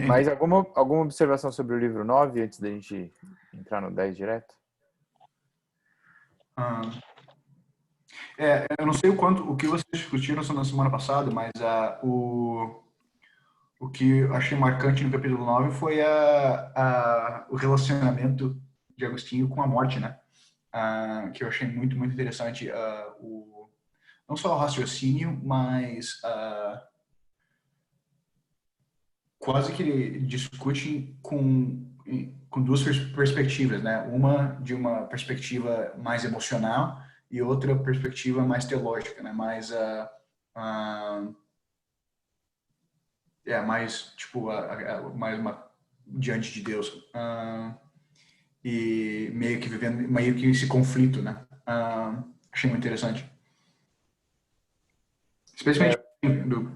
Mais alguma observação sobre o livro 9 antes da gente entrar no 10 direto? Ah, eu não sei o que vocês discutiram na semana passada, mas o que eu achei marcante no capítulo 9 foi o relacionamento de Agostinho com a morte, né? Que eu achei muito, muito interessante. Não só o raciocínio, mas quase que ele discute com duas perspectivas, né? Uma de uma perspectiva mais emocional e outra perspectiva mais teológica, né? Mais tipo mais uma diante de Deus, e meio que vivendo meio que esse conflito, né? Achei muito interessante, especialmente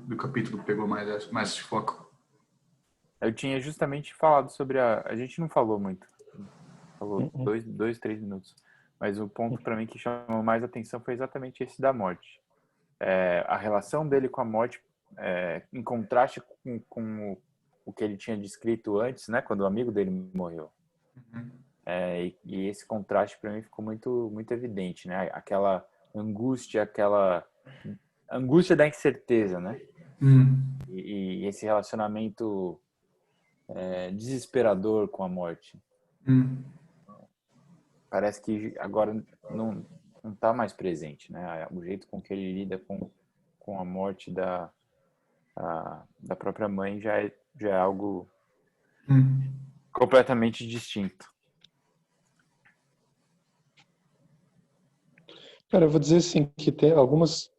do capítulo que pegou mais esse foco. Eu tinha justamente falado sobre a gente não falou muito. Falou 3 minutos. Mas o ponto para mim que chamou mais atenção foi exatamente esse da morte. A relação dele com a morte, em contraste com o que ele tinha descrito antes, né? Quando o amigo dele morreu. E esse contraste para mim ficou muito, muito evidente, né? Aquela angústia da incerteza, né? E esse relacionamento desesperador com a morte. Parece que agora não está mais presente, né? O jeito com que ele lida com a morte da própria mãe já é algo completamente distinto. Cara, eu vou dizer assim que tem algumas,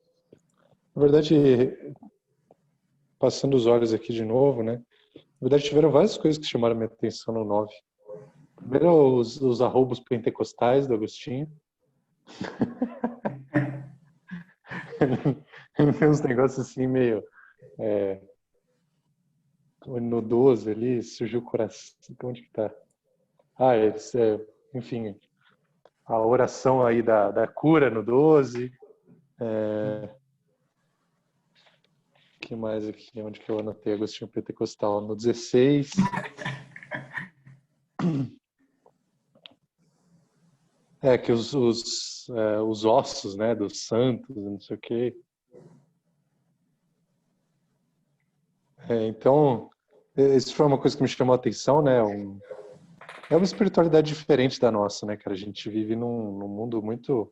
na verdade, passando os olhos aqui de novo, né? Na verdade, tiveram várias coisas que chamaram minha atenção no 9. Primeiro, os arrobos pentecostais do Agostinho. Ele tem uns negócios assim meio... no 12 ali, surgiu o coração. Onde que tá? Enfim, a oração aí da cura no 12. Que mais aqui? Onde que eu anotei Agostinho Pentecostal? No 16. Que os ossos, né, dos santos, não sei o quê. Então, isso foi uma coisa que me chamou a atenção, né? É uma espiritualidade diferente da nossa, né, cara? A gente vive num mundo muito,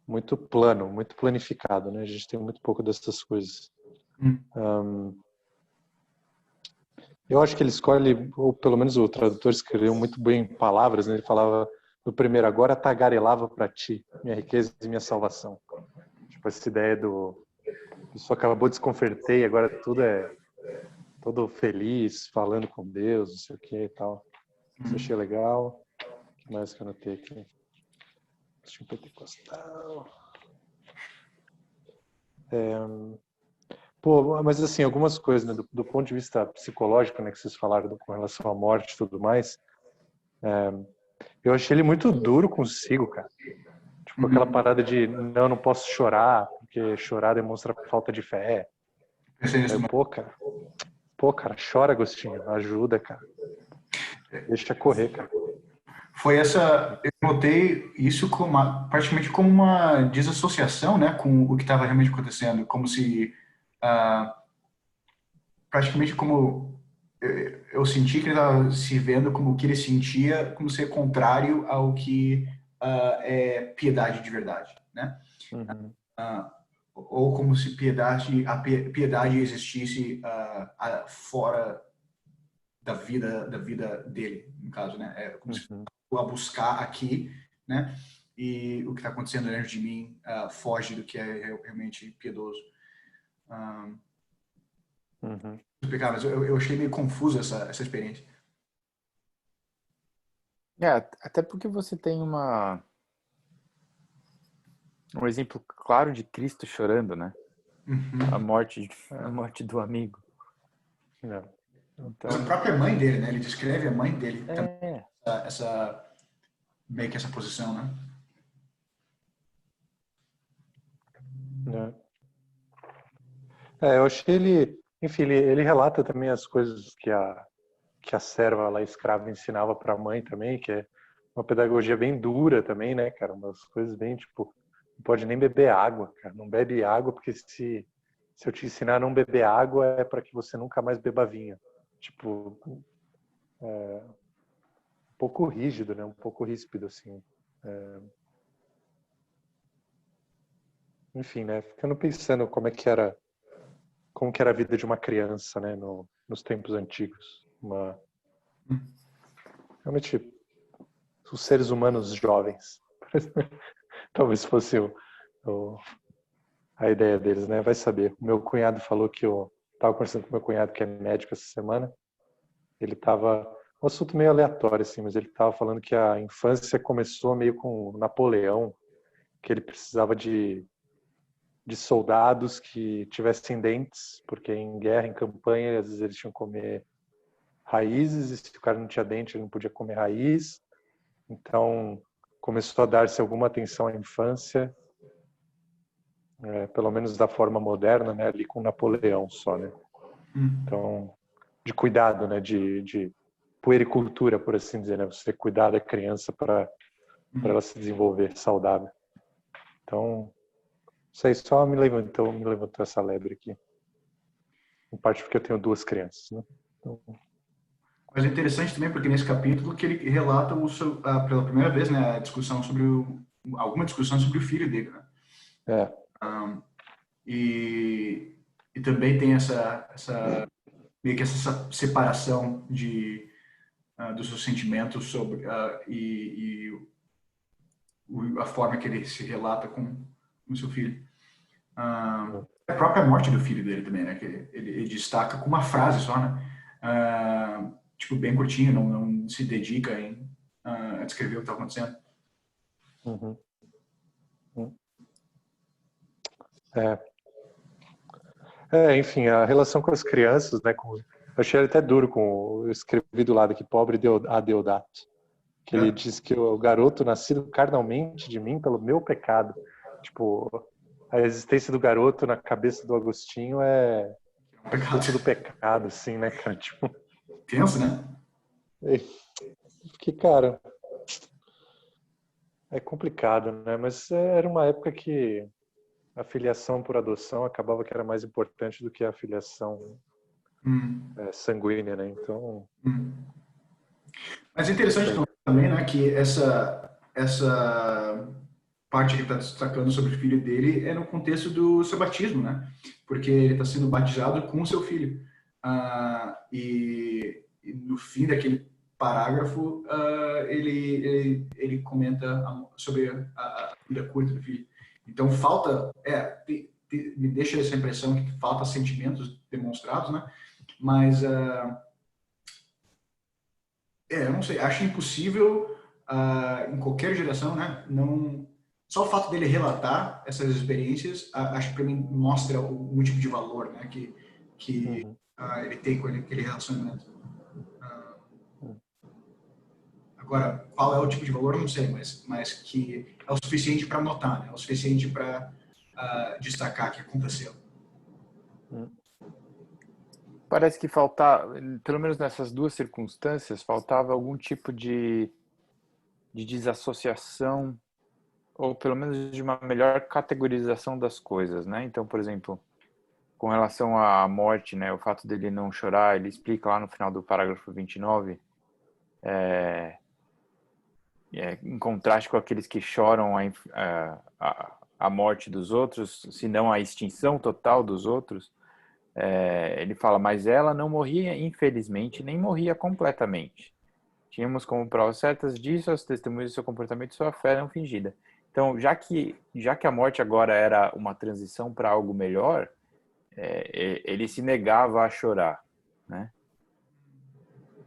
muito plano, muito planificado, né? A gente tem muito pouco dessas coisas. Eu acho que ele escolhe, ou pelo menos o tradutor escreveu muito bem em palavras, né? Ele falava no primeiro, agora tagarelava para ti, minha riqueza e minha salvação. Tipo, essa ideia do... Isso acabou de se converter e agora tudo é todo feliz, falando com Deus, não sei o que e tal. Isso achei legal. O que mais que eu anotei aqui? Deixa eu pentecostal. Mas assim, algumas coisas, né, do ponto de vista psicológico, né, que vocês falaram com relação à morte e tudo mais, eu achei ele muito duro consigo, cara. Tipo, aquela parada de, não posso chorar, porque chorar demonstra falta de fé. Cara, chora, Agostinho, ajuda, cara. Deixa correr, cara. Eu notei isso praticamente como uma desassociação, né, com o que estava realmente acontecendo, como se praticamente como eu senti que ele estava se vendo como o que ele sentia, como ser contrário ao que é piedade de verdade, né? Ou como se a piedade existisse fora da vida dele, no caso, né? É como se a buscar aqui, né? E o que está acontecendo dentro de mim foge do que é realmente piedoso. Explicar, mas eu achei meio confuso essa experiência. Até porque você tem um exemplo claro de Cristo chorando, né? A morte do amigo. Mas a própria mãe dele, né? Ele descreve a mãe dele também, meio que essa posição, né? Eu achei ele... Enfim, ele relata também as coisas que a serva lá escrava ensinava para a mãe também, que é uma pedagogia bem dura também, né, cara? Umas coisas bem, tipo, não pode nem beber água, cara. Não bebe água, porque se eu te ensinar a não beber água, é para que você nunca mais beba vinho. Tipo, um pouco rígido, né? Um pouco ríspido, assim. Enfim, né? Ficando pensando como que era a vida de uma criança, né? Nos tempos antigos. Realmente, os seres humanos jovens. Talvez fosse o- a ideia deles, né? Vai saber. O meu cunhado falou que eu estava conversando com meu cunhado que é médico essa semana. Ele estava um assunto meio aleatório assim, mas ele estava falando que a infância começou meio com Napoleão, que ele precisava de soldados que tivessem dentes, porque em guerra, em campanha, às vezes eles tinham que comer raízes, e se o cara não tinha dente, ele não podia comer raiz. Então, começou a dar-se alguma atenção à infância, pelo menos da forma moderna, né, ali com Napoleão só, né? Então, de cuidado, né, de puericultura, por assim dizer, né? Você cuidar da criança para ela se desenvolver saudável. Então, isso aí só me levantou essa lebre aqui. Em parte porque eu tenho duas crianças, né? Então, Mas é interessante também porque nesse capítulo que ele relata pela primeira vez, né, a discussão sobre alguma discussão sobre o filho dele, né? é. E, e também tem meio que essa separação dos seus sentimentos sobre a forma que ele se relata com o seu filho. A própria morte do filho dele também, né? Que ele destaca com uma frase só, né? Tipo, bem curtinho, não se dedica a descrever o que está acontecendo. Uhum. É. Enfim, a relação com as crianças, né? Eu achei até duro eu escrevi do lado aqui, pobre Adeodato, que ele diz que o garoto nascido carnalmente de mim pelo meu pecado. Tipo, a existência do garoto na cabeça do Agostinho é fruto do pecado, assim, né, cara? Tipo, Tenso, né? que, cara, é complicado, né? Mas era uma época que a filiação por adoção acabava que era mais importante do que a filiação sanguínea, né? Então, Mas é interessante também, né, que essa parte que ele está destacando sobre o filho dele é no contexto do seu batismo, né? Porque ele está sendo batizado com o seu filho. E no fim daquele parágrafo, ele comenta sobre a vida curta do filho. Então, me deixa essa impressão que falta sentimentos demonstrados, né? Mas eu não sei, acho impossível em qualquer geração, né? Não, só o fato dele relatar essas experiências, acho que para mim mostra o tipo de valor, né? Que ele tem com aquele relacionamento. Agora, qual é o tipo de valor, não sei, mas que é o suficiente para notar, né? É o suficiente para destacar que aconteceu. Parece que faltava, pelo menos nessas duas circunstâncias, faltava algum tipo de desassociação ou pelo menos de uma melhor categorização das coisas, né? Então, por exemplo, com relação à morte, né, o fato dele não chorar, ele explica lá no final do parágrafo 29, em contraste com aqueles que choram a morte dos outros, se não a extinção total dos outros, ele fala, mas ela não morria infelizmente, nem morria completamente. Tínhamos como provas certas disso as testemunhas de seu comportamento e sua fé não fingida. Então, já que a morte agora era uma transição para algo melhor, ele se negava a chorar, né?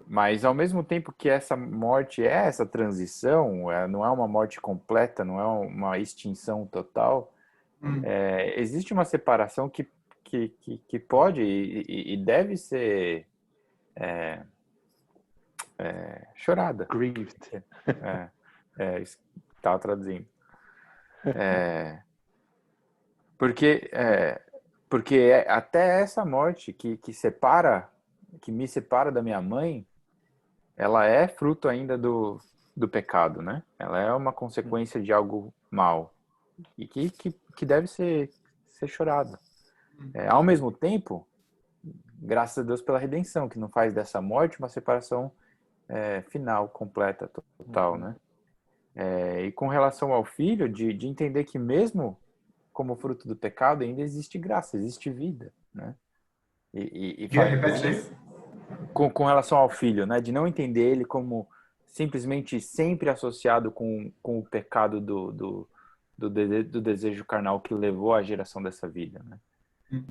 Mas ao mesmo tempo que essa morte é essa transição, não é uma morte completa, não é uma extinção total, existe uma separação que pode e deve ser chorada. grieved. Estava traduzindo. Porque Porque até essa morte que me separa da minha mãe, ela é fruto ainda do pecado, né? Ela é uma consequência de algo mal e que deve ser chorado. Ao mesmo tempo, graças a Deus pela redenção, que não faz dessa morte uma separação final, completa, total, né? E com relação ao filho, de entender que mesmo como fruto do pecado ainda existe graça, existe vida, né? Repete isso aí? Com relação ao filho, né? De não entender ele como simplesmente sempre associado com o pecado do desejo carnal que levou à geração dessa vida, né?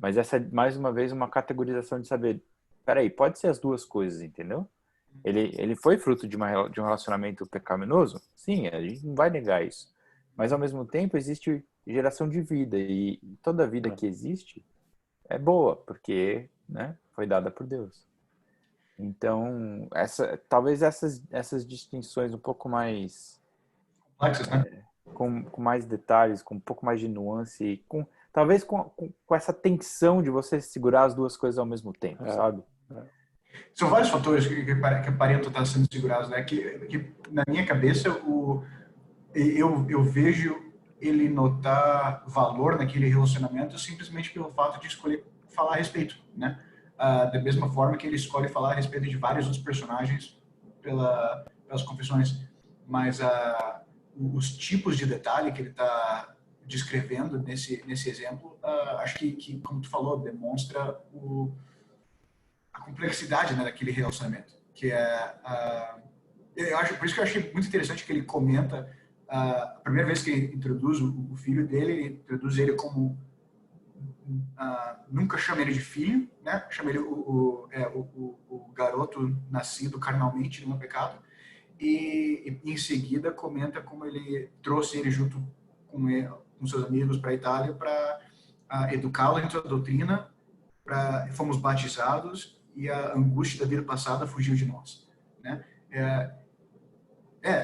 Mas essa é, mais uma vez, uma categorização de saber, peraí, pode ser as duas coisas, entendeu? Ele foi fruto de um relacionamento pecaminoso? Sim, a gente não vai negar isso. Mas, ao mesmo tempo, existe geração de vida. E toda vida que existe é boa, porque, né, foi dada por Deus. Então, talvez essas distinções um pouco mais... Complexas, né? com mais detalhes, com um pouco mais de nuance, talvez com essa tensão de você segurar as duas coisas ao mesmo tempo, sabe? São vários fatores que aparentam estar sendo segurados, né? Que na minha cabeça, eu vejo ele notar valor naquele relacionamento simplesmente pelo fato de escolher falar a respeito, né? Da mesma forma que ele escolhe falar a respeito de vários outros personagens pelas confissões. Mas os tipos de detalhe que ele está descrevendo nesse exemplo, acho que, como tu falou, demonstra a complexidade, né, daquele relacionamento, que eu acho, por isso que eu achei muito interessante que ele comenta a primeira vez que ele introduz o filho dele, ele introduz ele como nunca chama ele de filho, né? Chama ele o garoto nascido carnalmente no pecado, e em seguida comenta como ele trouxe ele junto com seus amigos para a Itália para educá-lo em toda a doutrina, fomos batizados e a angústia da vida passada fugiu de nós, né?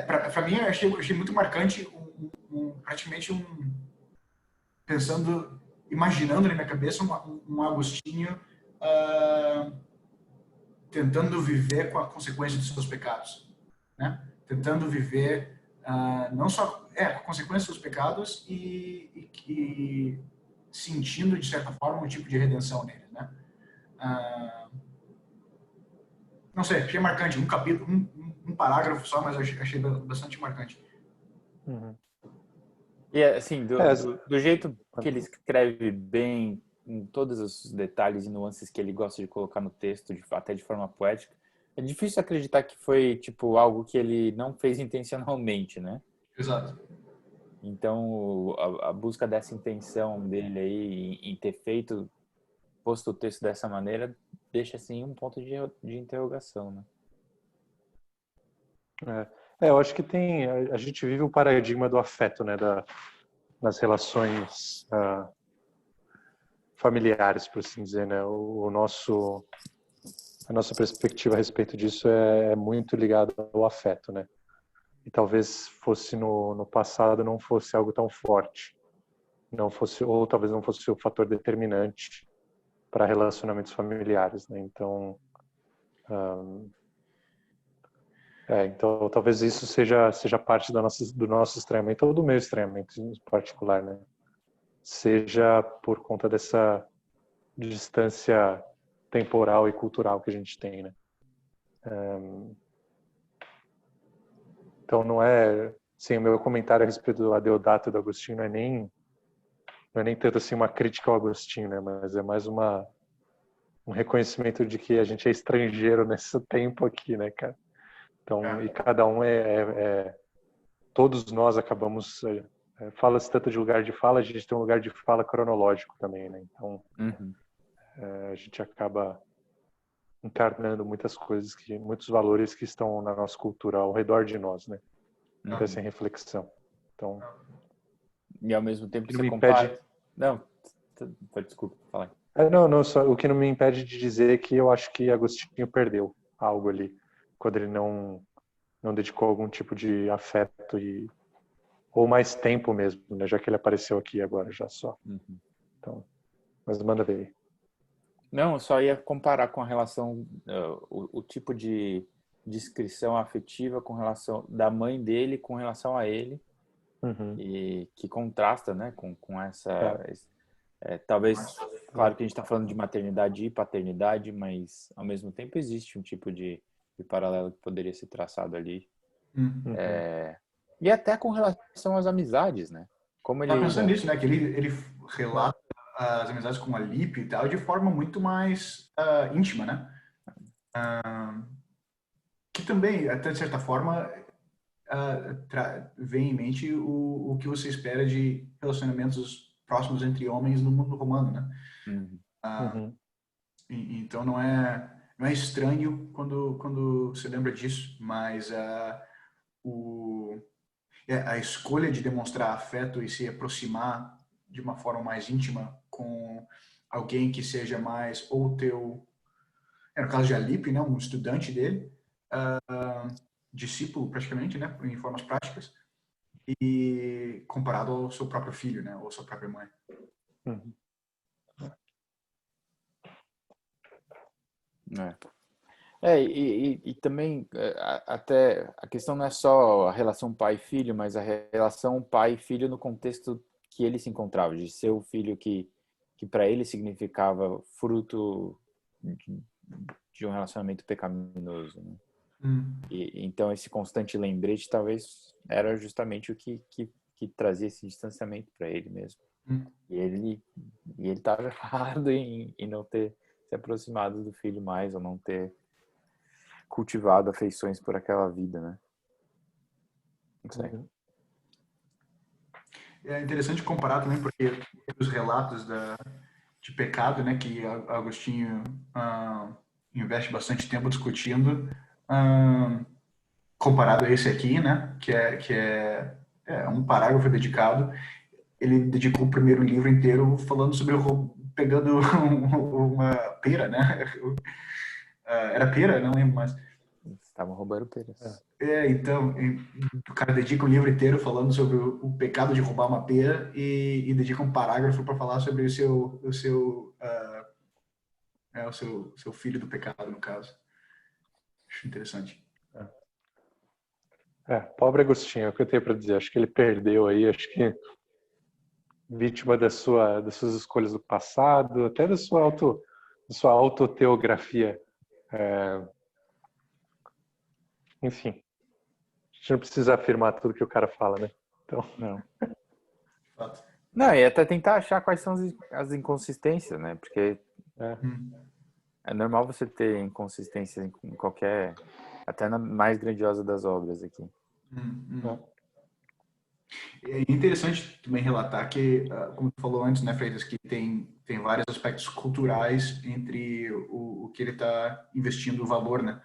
Para mim, eu achei muito marcante, praticamente imaginando na minha cabeça um Agostinho tentando viver com a consequência dos seus pecados, né? Tentando viver não só com a consequência dos pecados e sentindo, de certa forma, um tipo de redenção nele, né? Não sei, achei marcante. Um capítulo, um parágrafo só, mas achei bastante marcante. Uhum. E assim, do jeito que ele escreve bem, em todos os detalhes e nuances que ele gosta de colocar no texto, até de forma poética, é difícil acreditar que foi tipo algo que ele não fez intencionalmente, né? Exato. Então, a busca dessa intenção dele aí em ter posto o texto dessa maneira, deixa assim um ponto de interrogação, né? Eu acho que a gente vive o paradigma do afeto, né, nas relações familiares, por assim dizer, né? A nossa perspectiva a respeito disso é muito ligada ao afeto, né? E talvez fosse no passado não fosse algo tão forte, ou talvez não fosse o fator determinante para relacionamentos familiares, né? Então, então talvez isso seja parte do nosso estranhamento, ou do meu estranhamento em particular, né? Seja por conta dessa distância temporal e cultural que a gente tem, né? Então não é, sim, o meu comentário a respeito do Adeodato e do Agostinho não é nem tanto assim uma crítica ao Agostinho, né? Mas é mais um reconhecimento de que a gente é estrangeiro nesse tempo aqui, né, cara? Então, e cada um todos nós acabamos, fala-se tanto de lugar de fala, a gente tem um lugar de fala cronológico também, né? Então, a gente acaba encarnando muitas coisas, muitos valores que estão na nossa cultura, ao redor de nós, né? Dessa reflexão. Então, e ao mesmo tempo não você me compara... impede... Não, desculpa, fala. Não, só, o que não me impede de dizer que eu acho que Agostinho perdeu algo ali, quando ele não dedicou algum tipo de afeto ou mais tempo mesmo, né? Já que ele apareceu aqui agora já só. Então, Mas manda ver aí. Não, eu só ia comparar com a relação, o tipo de descrição afetiva com relação da mãe dele com relação a ele, e que contrasta, né, com essa... talvez, claro que a gente está falando de maternidade e paternidade, mas ao mesmo tempo existe um tipo de paralelo que poderia ser traçado ali. E até com relação às amizades, né? Como Tava ele... pensando nisso, né? Que ele relata as amizades com a Lip e tal de forma muito mais íntima, né? Que também, até de certa forma, vem em mente o que você espera de relacionamentos próximos entre homens no mundo romano, né? Então não é estranho quando você lembra disso, mas a escolha de demonstrar afeto e se aproximar de uma forma mais íntima com alguém que seja mais ou teu, no caso de Alipe, né, um estudante dele, discípulo praticamente, né, em formas práticas, e comparado ao seu próprio filho, né, ou sua própria mãe. E também, até, a questão não é só a relação pai-filho, mas a relação pai-filho no contexto que ele se encontrava, de ser o filho que para ele significava fruto de um relacionamento pecaminoso, né? Então, esse constante lembrete talvez era justamente o que trazia esse distanciamento para ele mesmo. E ele estava errado em não ter se aproximado do filho mais, ou não ter cultivado afeições por aquela vida, né? Não sei. É interessante comparar também, porque os relatos de pecado, né, que Agostinho investe bastante tempo discutindo, comparado a esse aqui, né, que é um parágrafo dedicado. Ele dedicou o primeiro livro inteiro falando sobre pegando uma pera, né? Era pera? Não lembro mais. Estavam roubando peras. Então, o cara dedica um livro inteiro falando sobre o pecado de roubar uma pera e dedica um parágrafo para falar sobre o seu filho do pecado, no caso. Acho interessante. Pobre Agostinho, é o que eu tenho para dizer. Acho que ele perdeu aí, acho que vítima das suas escolhas do passado, até da sua autoteografia. Enfim, a gente não precisa afirmar tudo que o cara fala, né? Então, não. Não, e até tentar achar quais são as inconsistências, né? Porque é normal você ter inconsistências em qualquer, até na mais grandiosa das obras aqui. É interessante também relatar que, como tu falou antes, né, Freitas, que tem vários aspectos culturais entre o que ele está investindo o valor, né?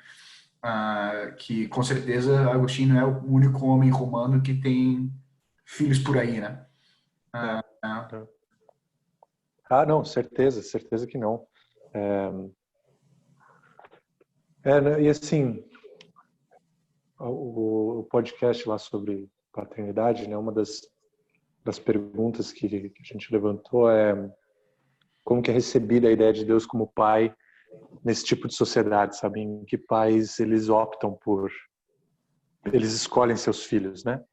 Que com certeza Agostinho não é o único homem romano que tem filhos por aí, né? não, certeza que não. E assim, o podcast lá sobre paternidade, né, uma das perguntas que a gente levantou é como que é recebida a ideia de Deus como pai nesse tipo de sociedade, sabe? Em que pais eles optam eles escolhem seus filhos, né?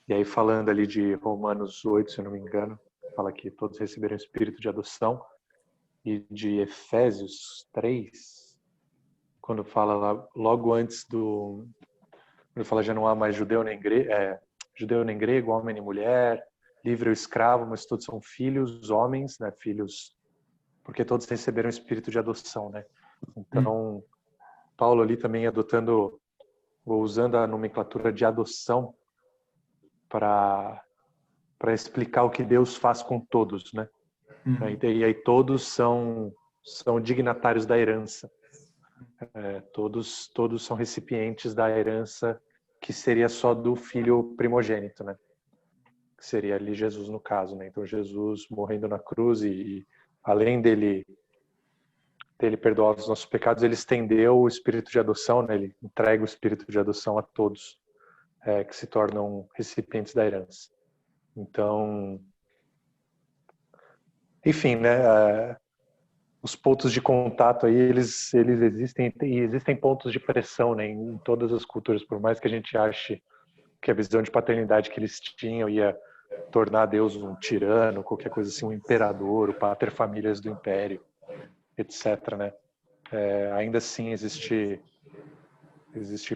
E aí falando ali de Romanos 8, se eu não me engano, fala que todos receberam o espírito de adoção, e de Efésios 3, quando fala lá, logo antes quando fala já não há mais judeu nem grego, homem nem mulher, livre ou escravo, mas todos são filhos, homens, né? Filhos, porque todos receberam o espírito de adoção, né? Então, Paulo ali também usando a nomenclatura de adoção para explicar o que Deus faz com todos, né? E aí todos são dignatários da herança. Todos são recipientes da herança que seria só do filho primogênito, né? Que seria ali Jesus no caso, né? Então Jesus morrendo na cruz e além dele perdoar os nossos pecados, ele estendeu o espírito de adoção, né? Ele entrega o espírito de adoção a todos que se tornam recipientes da herança. Então, Enfim, né? Os pontos de contato aí, eles existem, e existem pontos de pressão, né, em todas as culturas, por mais que a gente ache que a visão de paternidade que eles tinham ia tornar Deus um tirano, qualquer coisa assim, um imperador, o pater famílias do império, etc, né? Ainda assim existe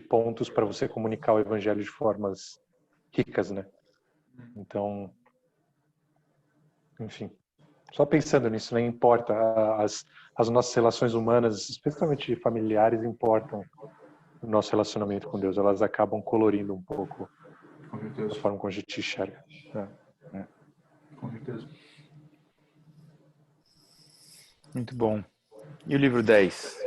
pontos para você comunicar o evangelho de formas ricas, né? Então, enfim, só pensando nisso, né? Importa as nossas relações humanas, especialmente familiares, importam no nosso relacionamento com Deus. Elas acabam colorindo um pouco Com certeza. a forma como a gente enxerga. Com certeza. Muito bom. E o livro 10?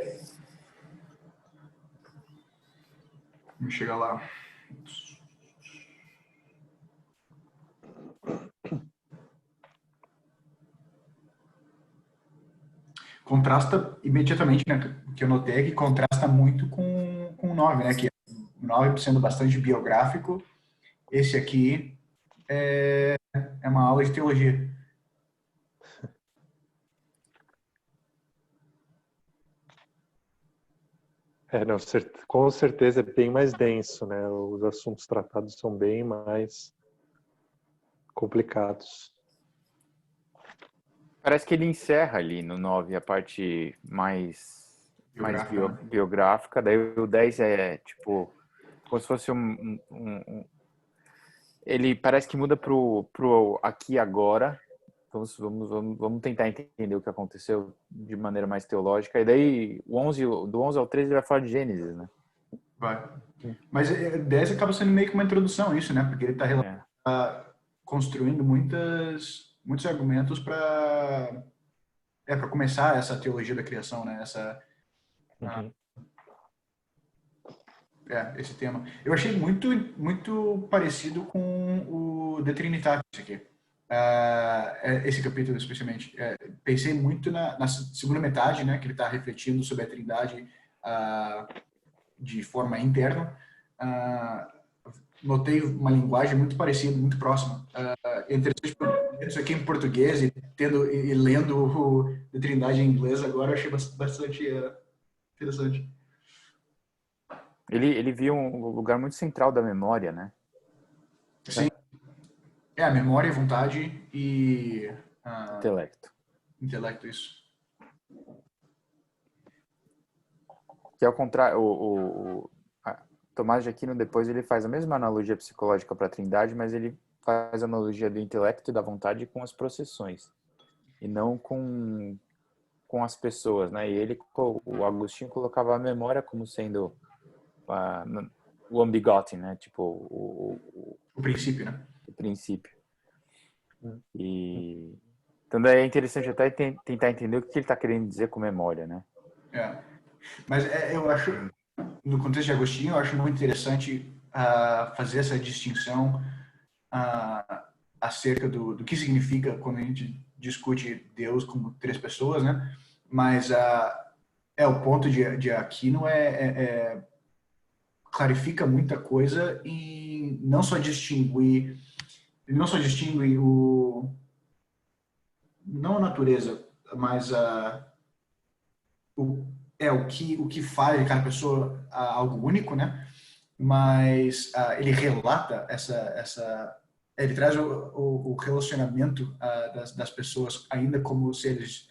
Vamos chegar lá. Contrasta imediatamente, né? Que eu notei é que contrasta muito com o 9, né? Que o 9 sendo bastante biográfico, esse aqui é uma aula de teologia. Não, com certeza é bem mais denso, né? Os assuntos tratados são bem mais complicados. Parece que ele encerra ali no 9 a parte mais biográfica, daí o 10 é tipo como se fosse ele parece que muda pro aqui e agora. Vamos tentar entender o que aconteceu de maneira mais teológica. E daí do 11 ao 13 ele vai falar de Gênesis, né? Vai. Mas 10 acaba sendo meio que uma introdução isso, né? Porque ele está construindo muitos argumentos para começar essa teologia da criação, né? Esse tema. Eu achei muito parecido com o De Trinitate, esse aqui. Esse capítulo, especialmente. Pensei muito na segunda metade, né? Que ele está refletindo sobre a Trindade de forma interna. Notei uma linguagem muito parecida, muito próxima. É interessante isso aqui em português e lendo o De Trindade em inglês agora, eu achei bastante interessante. Ele viu um lugar muito central da memória, né? Sim. A memória, vontade e... Intelecto, isso. Que ao contrário, Tomás de Aquino depois ele faz a mesma analogia psicológica para a Trindade, mas ele faz a analogia do intelecto e da vontade com as processões e não com as pessoas, né? E o Agostinho colocava a memória como sendo o unbegotten, né? Tipo o princípio, né? O princípio. E então daí é interessante até tentar entender o que ele está querendo dizer com memória, né? Mas eu acho, no contexto de Agostinho, eu acho muito interessante fazer essa distinção acerca do que significa quando a gente discute Deus como três pessoas, né? Mas o ponto de Aquino clarifica muita coisa e não só distingue não a natureza, mas o que faz de cada pessoa algo único, né? Mas ele relata ele traz o relacionamento das pessoas ainda como seres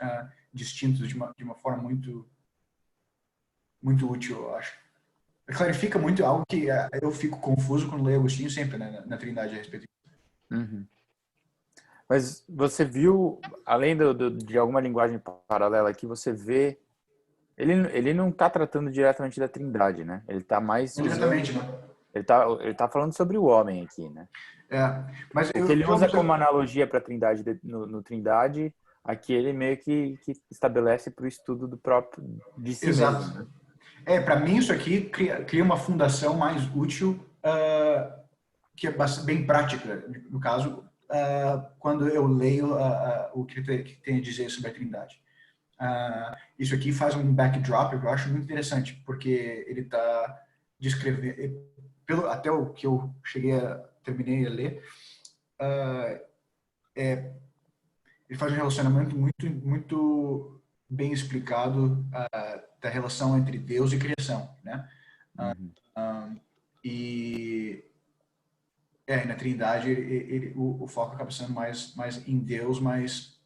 distintos de uma forma muito útil, eu acho. Clarifica muito algo que eu fico confuso quando leio Agostinho sempre, né, na Trindade a respeito disso. Uhum. Mas você viu, além de alguma linguagem paralela aqui, você vê ele não está tratando diretamente da Trindade, né? Ele está mais diretamente, né? Ele tá falando sobre o homem aqui, né? Mas o que ele usa como analogia para a Trindade no Trindade, aqui ele meio que estabelece para o estudo do próprio de si mesmo, né? Para mim isso aqui cria uma fundação mais útil, que é bem prática, no caso, quando eu leio o que tem a dizer sobre a Trindade. Isso aqui faz um backdrop, eu acho muito interessante, porque ele está descrevendo, até o que eu terminei a ler, ele faz um relacionamento muito bem explicado da relação entre Deus e criação, né? E na Trindade o foco acaba sendo mais em Deus, mas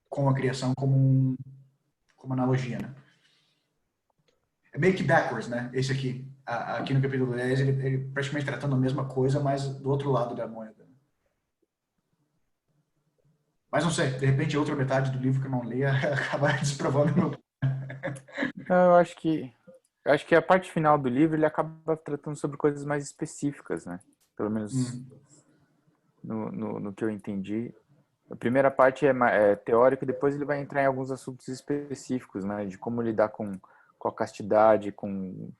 com a criação como analogia, né? É meio que backwards, né? Esse aqui. Aqui no capítulo 10, ele praticamente tratando a mesma coisa, mas do outro lado da moeda. Mas não sei, de repente a outra metade do livro que eu não li acaba desprovando meu. Eu acho que a parte final do livro ele acaba tratando sobre coisas mais específicas, né? Pelo menos no que eu entendi. A primeira parte é teórica e depois ele vai entrar em alguns assuntos específicos, né? De como lidar com a castidade, com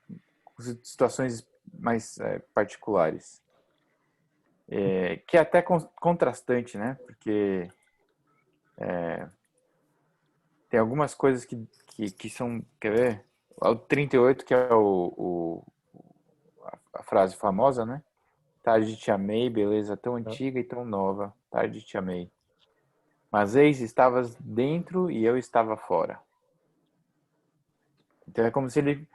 situações mais particulares. Que é até contrastante, né? Porque tem algumas coisas que são... Quer ver? O 38, que é a frase famosa, né? Tarde te amei, beleza tão antiga e tão nova. Tarde te amei. Mas eis, estavas dentro e eu estava fora. Então é como se ele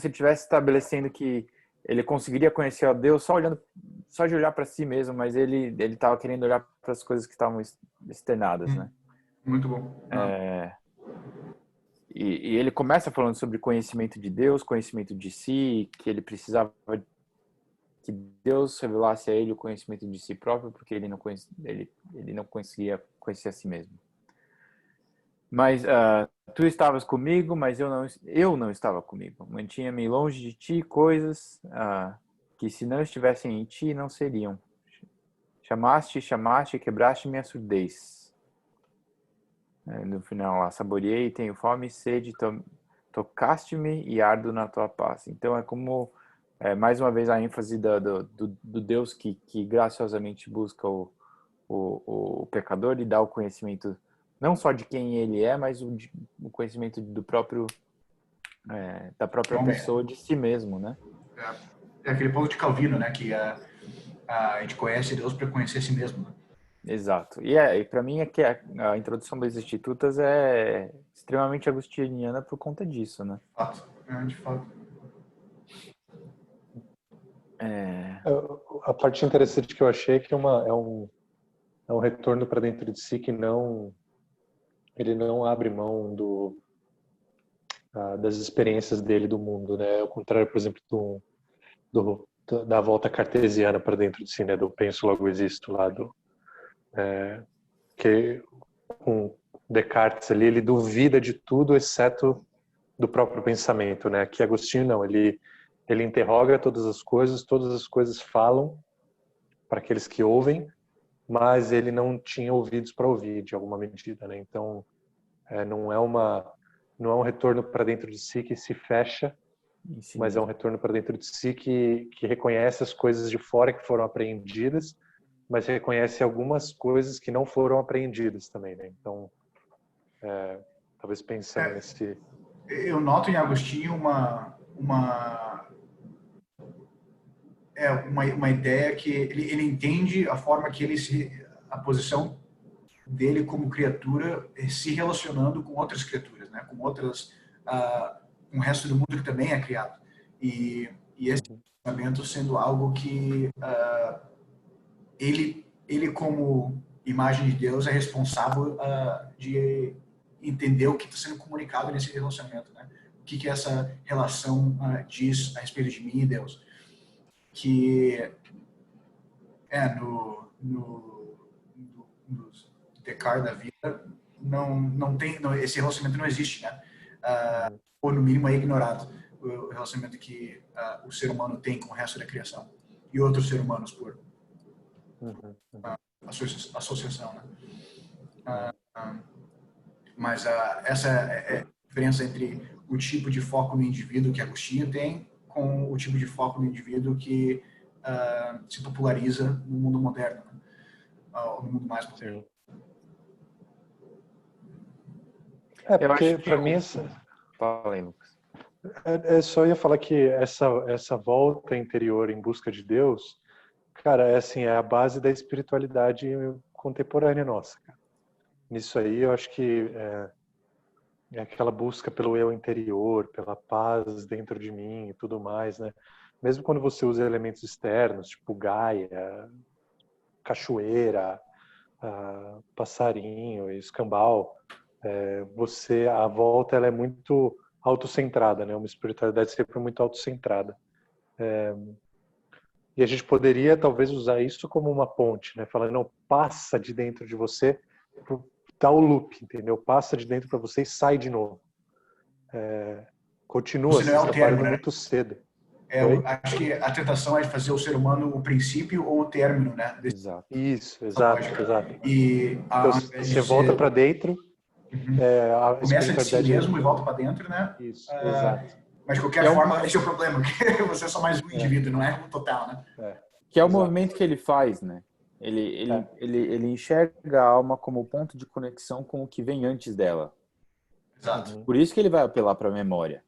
estivesse estabelecendo que ele conseguiria conhecer a Deus só de olhar para si mesmo, mas ele estava querendo olhar para as coisas que estavam externadas, né? Muito bom. E ele começa falando sobre conhecimento de Deus, conhecimento de si, que ele precisava que Deus revelasse a ele o conhecimento de si próprio, porque ele não conseguia conhecer a si mesmo. Mas tu estavas comigo, mas eu não estava comigo. Mantinha-me longe de ti coisas que se não estivessem em ti, não seriam. Chamaste, quebraste minha surdez. No final lá, saboreei, tenho fome e sede, tocaste-me e ardo na tua paz. Então é como, mais uma vez, a ênfase do Deus que graciosamente busca o pecador e dá o conhecimento não só de quem ele é, mas o conhecimento do próprio da própria pessoa, de si mesmo, né? É aquele ponto de Calvino, né? Que a gente conhece Deus para conhecer a si mesmo. Né? Exato. E para mim é que a introdução das Institutas é extremamente agostiniana por conta disso, né? De fato. A parte interessante que eu achei é que é um retorno para dentro de si que ele não abre mão das experiências dele do mundo, né? Ao contrário, por exemplo, da volta cartesiana para dentro de si, né? Do penso logo existo lá que com Descartes ali ele duvida de tudo exceto do próprio pensamento, né? Que Agostinho não, ele interroga todas as coisas falam para aqueles que ouvem, mas ele não tinha ouvidos para ouvir de alguma medida, né? Então não é um retorno para dentro de si que se fecha, mas é um retorno para dentro de si que reconhece as coisas de fora que foram apreendidas, mas reconhece algumas coisas que não foram apreendidas também, né? Então, talvez pensando nesse... Eu noto em Agostinho uma ideia que ele entende a forma que a posição dele como criatura se relacionando com outras criaturas, né? Com outras, com o resto do mundo que também é criado. E esse pensamento sendo algo que ele como imagem de Deus é responsável de entender o que está sendo comunicado nesse relacionamento, né? O que essa relação diz a respeito de mim e Deus. Que no Descartes da vida não tem, esse relacionamento não existe, né? Ou no mínimo é ignorado o relacionamento que o ser humano tem com o resto da criação e outros seres humanos por associação, né? Mas essa é a diferença entre o tipo de foco no indivíduo que Agostinho tem com o tipo de foco no indivíduo que se populariza no mundo moderno, né? No mundo mais moderno. Porque para mim Fala aí, Lucas. Só ia falar que essa volta interior em busca de Deus, cara, é a base da espiritualidade contemporânea nossa, cara. nisso aí eu acho que é aquela busca pelo eu interior, pela paz dentro de mim e tudo mais, né? Mesmo quando você usa elementos externos, tipo Gaia, cachoeira, passarinho, escambau, a volta ela é muito autocentrada, né? Uma espiritualidade sempre muito autocentrada. E a gente poderia talvez usar isso como uma ponte, né? Falando, não, passa de dentro de você, dá o loop, entendeu? Passa de dentro para você e sai de novo. Continua, Você não você é o está termo, parando né? muito cedo. Eu Oi? acho que a tentação é de fazer o ser humano o princípio ou o término, né? Exato. Isso, Dessa exato, lógica. exato. E Então, ao invés de você volta ser para dentro, a começa de si espiritualidade... mesmo e volta para dentro, né? Isso, exato. Mas de Que qualquer é forma, esse é o problema, que você é só mais um É, indivíduo, não é um total, né? que é o exato. movimento que ele faz, né? É. Ele enxerga a alma como ponto de conexão com o que vem antes dela. Exato. Uhum, Por isso que ele vai apelar para a memória.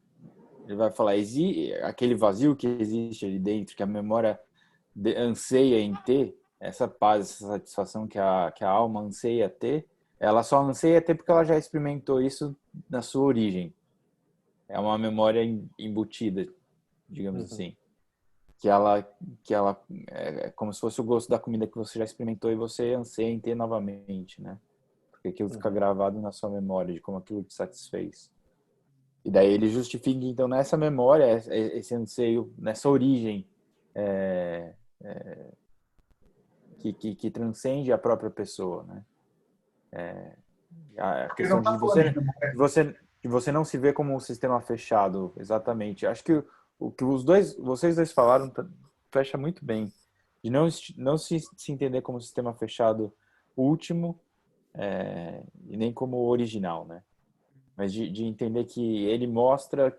Ele vai falar, aquele vazio que existe ali dentro, que a memória anseia em ter, essa paz, essa satisfação que a alma anseia ter, ela só anseia ter porque ela já experimentou isso na sua origem. É uma memória embutida, digamos uhum, assim. Que ela é como se fosse o gosto da comida que você já experimentou e você anseia em ter novamente, né? Porque aquilo fica uhum. gravado na sua memória de como aquilo te satisfez. E daí ele justifica, então, nessa memória, esse anseio, nessa origem é, que transcende a própria pessoa, né? A Porque ele não questão está falando de memória. de você não se ver como um sistema fechado, exatamente. Acho que o que vocês dois falaram fecha muito bem. De não se entender como um sistema fechado último e nem como original, né? Mas de entender que ele mostra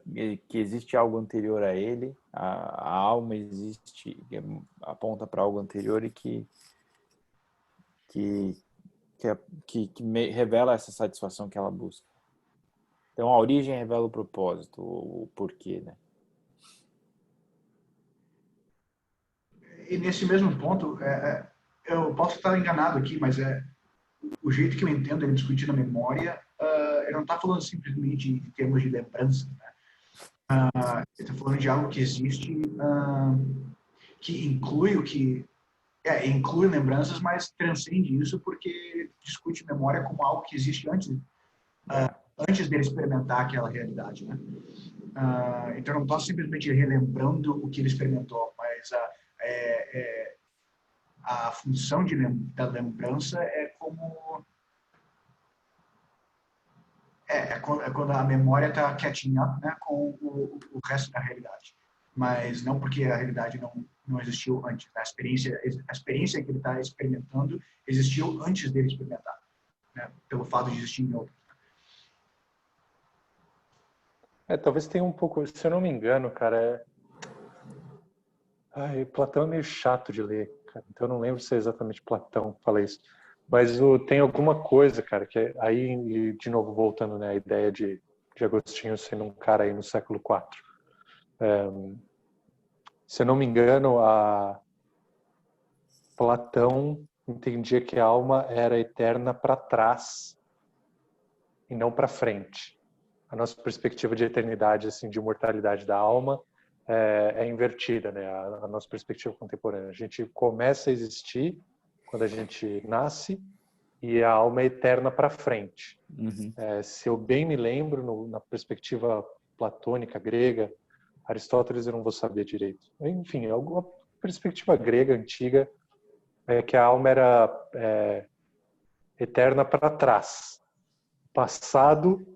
que existe algo anterior a ele, a alma existe, aponta para algo anterior e que, revela essa satisfação que ela busca. Então a origem revela o propósito, o porquê, né? E nesse mesmo ponto, eu posso estar enganado aqui, mas o jeito que eu entendo ele discutindo a memória, ele não está falando simplesmente em termos de lembrança, né? Ele está falando de algo que existe, que inclui o que inclui lembranças, mas transcende isso porque discute memória como algo que existe É. antes dele experimentar aquela realidade, né? Então não estou simplesmente relembrando o que ele experimentou, mas a função da lembrança é como quando a memória está quietinha, né, com o resto da realidade, mas não porque a realidade não existiu antes. A experiência que ele está experimentando existiu antes dele experimentar, né, pelo fato de existir em outro. Talvez tenha um pouco, se eu não me engano, cara, Platão é meio chato de ler, cara, então eu não lembro se é exatamente Platão que fala isso. Mas tem alguma coisa, cara, que aí, de novo, voltando, né, a ideia de Agostinho sendo um cara aí no século IV. Se eu não me engano, Platão entendia que a alma era eterna para trás e não para frente. A nossa perspectiva de eternidade, assim, de imortalidade da alma é invertida, né? A nossa perspectiva contemporânea. A gente começa a existir quando a gente nasce e a alma é eterna para frente. Uhum. Se eu bem me lembro, na perspectiva platônica, grega, Aristóteles eu não vou saber direito. Enfim, alguma perspectiva grega antiga é que a alma era eterna para trás. Passado,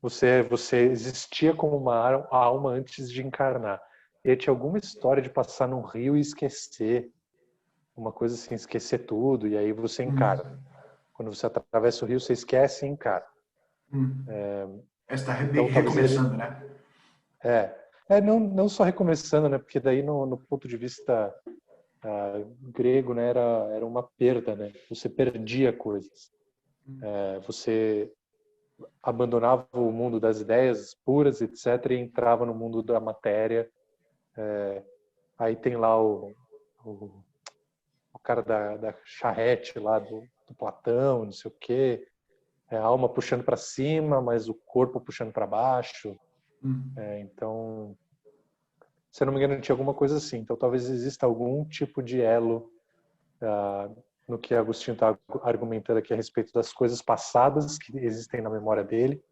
você existia como uma alma antes de encarnar. E tinha alguma história de passar num rio e esquecer, uma coisa assim, esquecer tudo, e aí você encarna. Quando você atravessa o rio, você esquece e encarna. Está Então, talvez recomeçando, ele... né? não só recomeçando, né? Porque daí, no ponto de vista grego, né, era uma perda, né? Você perdia coisas. Você abandonava o mundo das ideias puras, etc., e entrava no mundo da matéria. Aí tem lá o cara da charrete lá do Platão, não sei o quê. é a alma puxando para cima, mas o corpo puxando para baixo. Então, se eu não me engano, tinha alguma coisa assim. Então, talvez exista algum tipo de elo no que Agostinho está argumentando aqui a respeito das coisas passadas que existem na memória dele,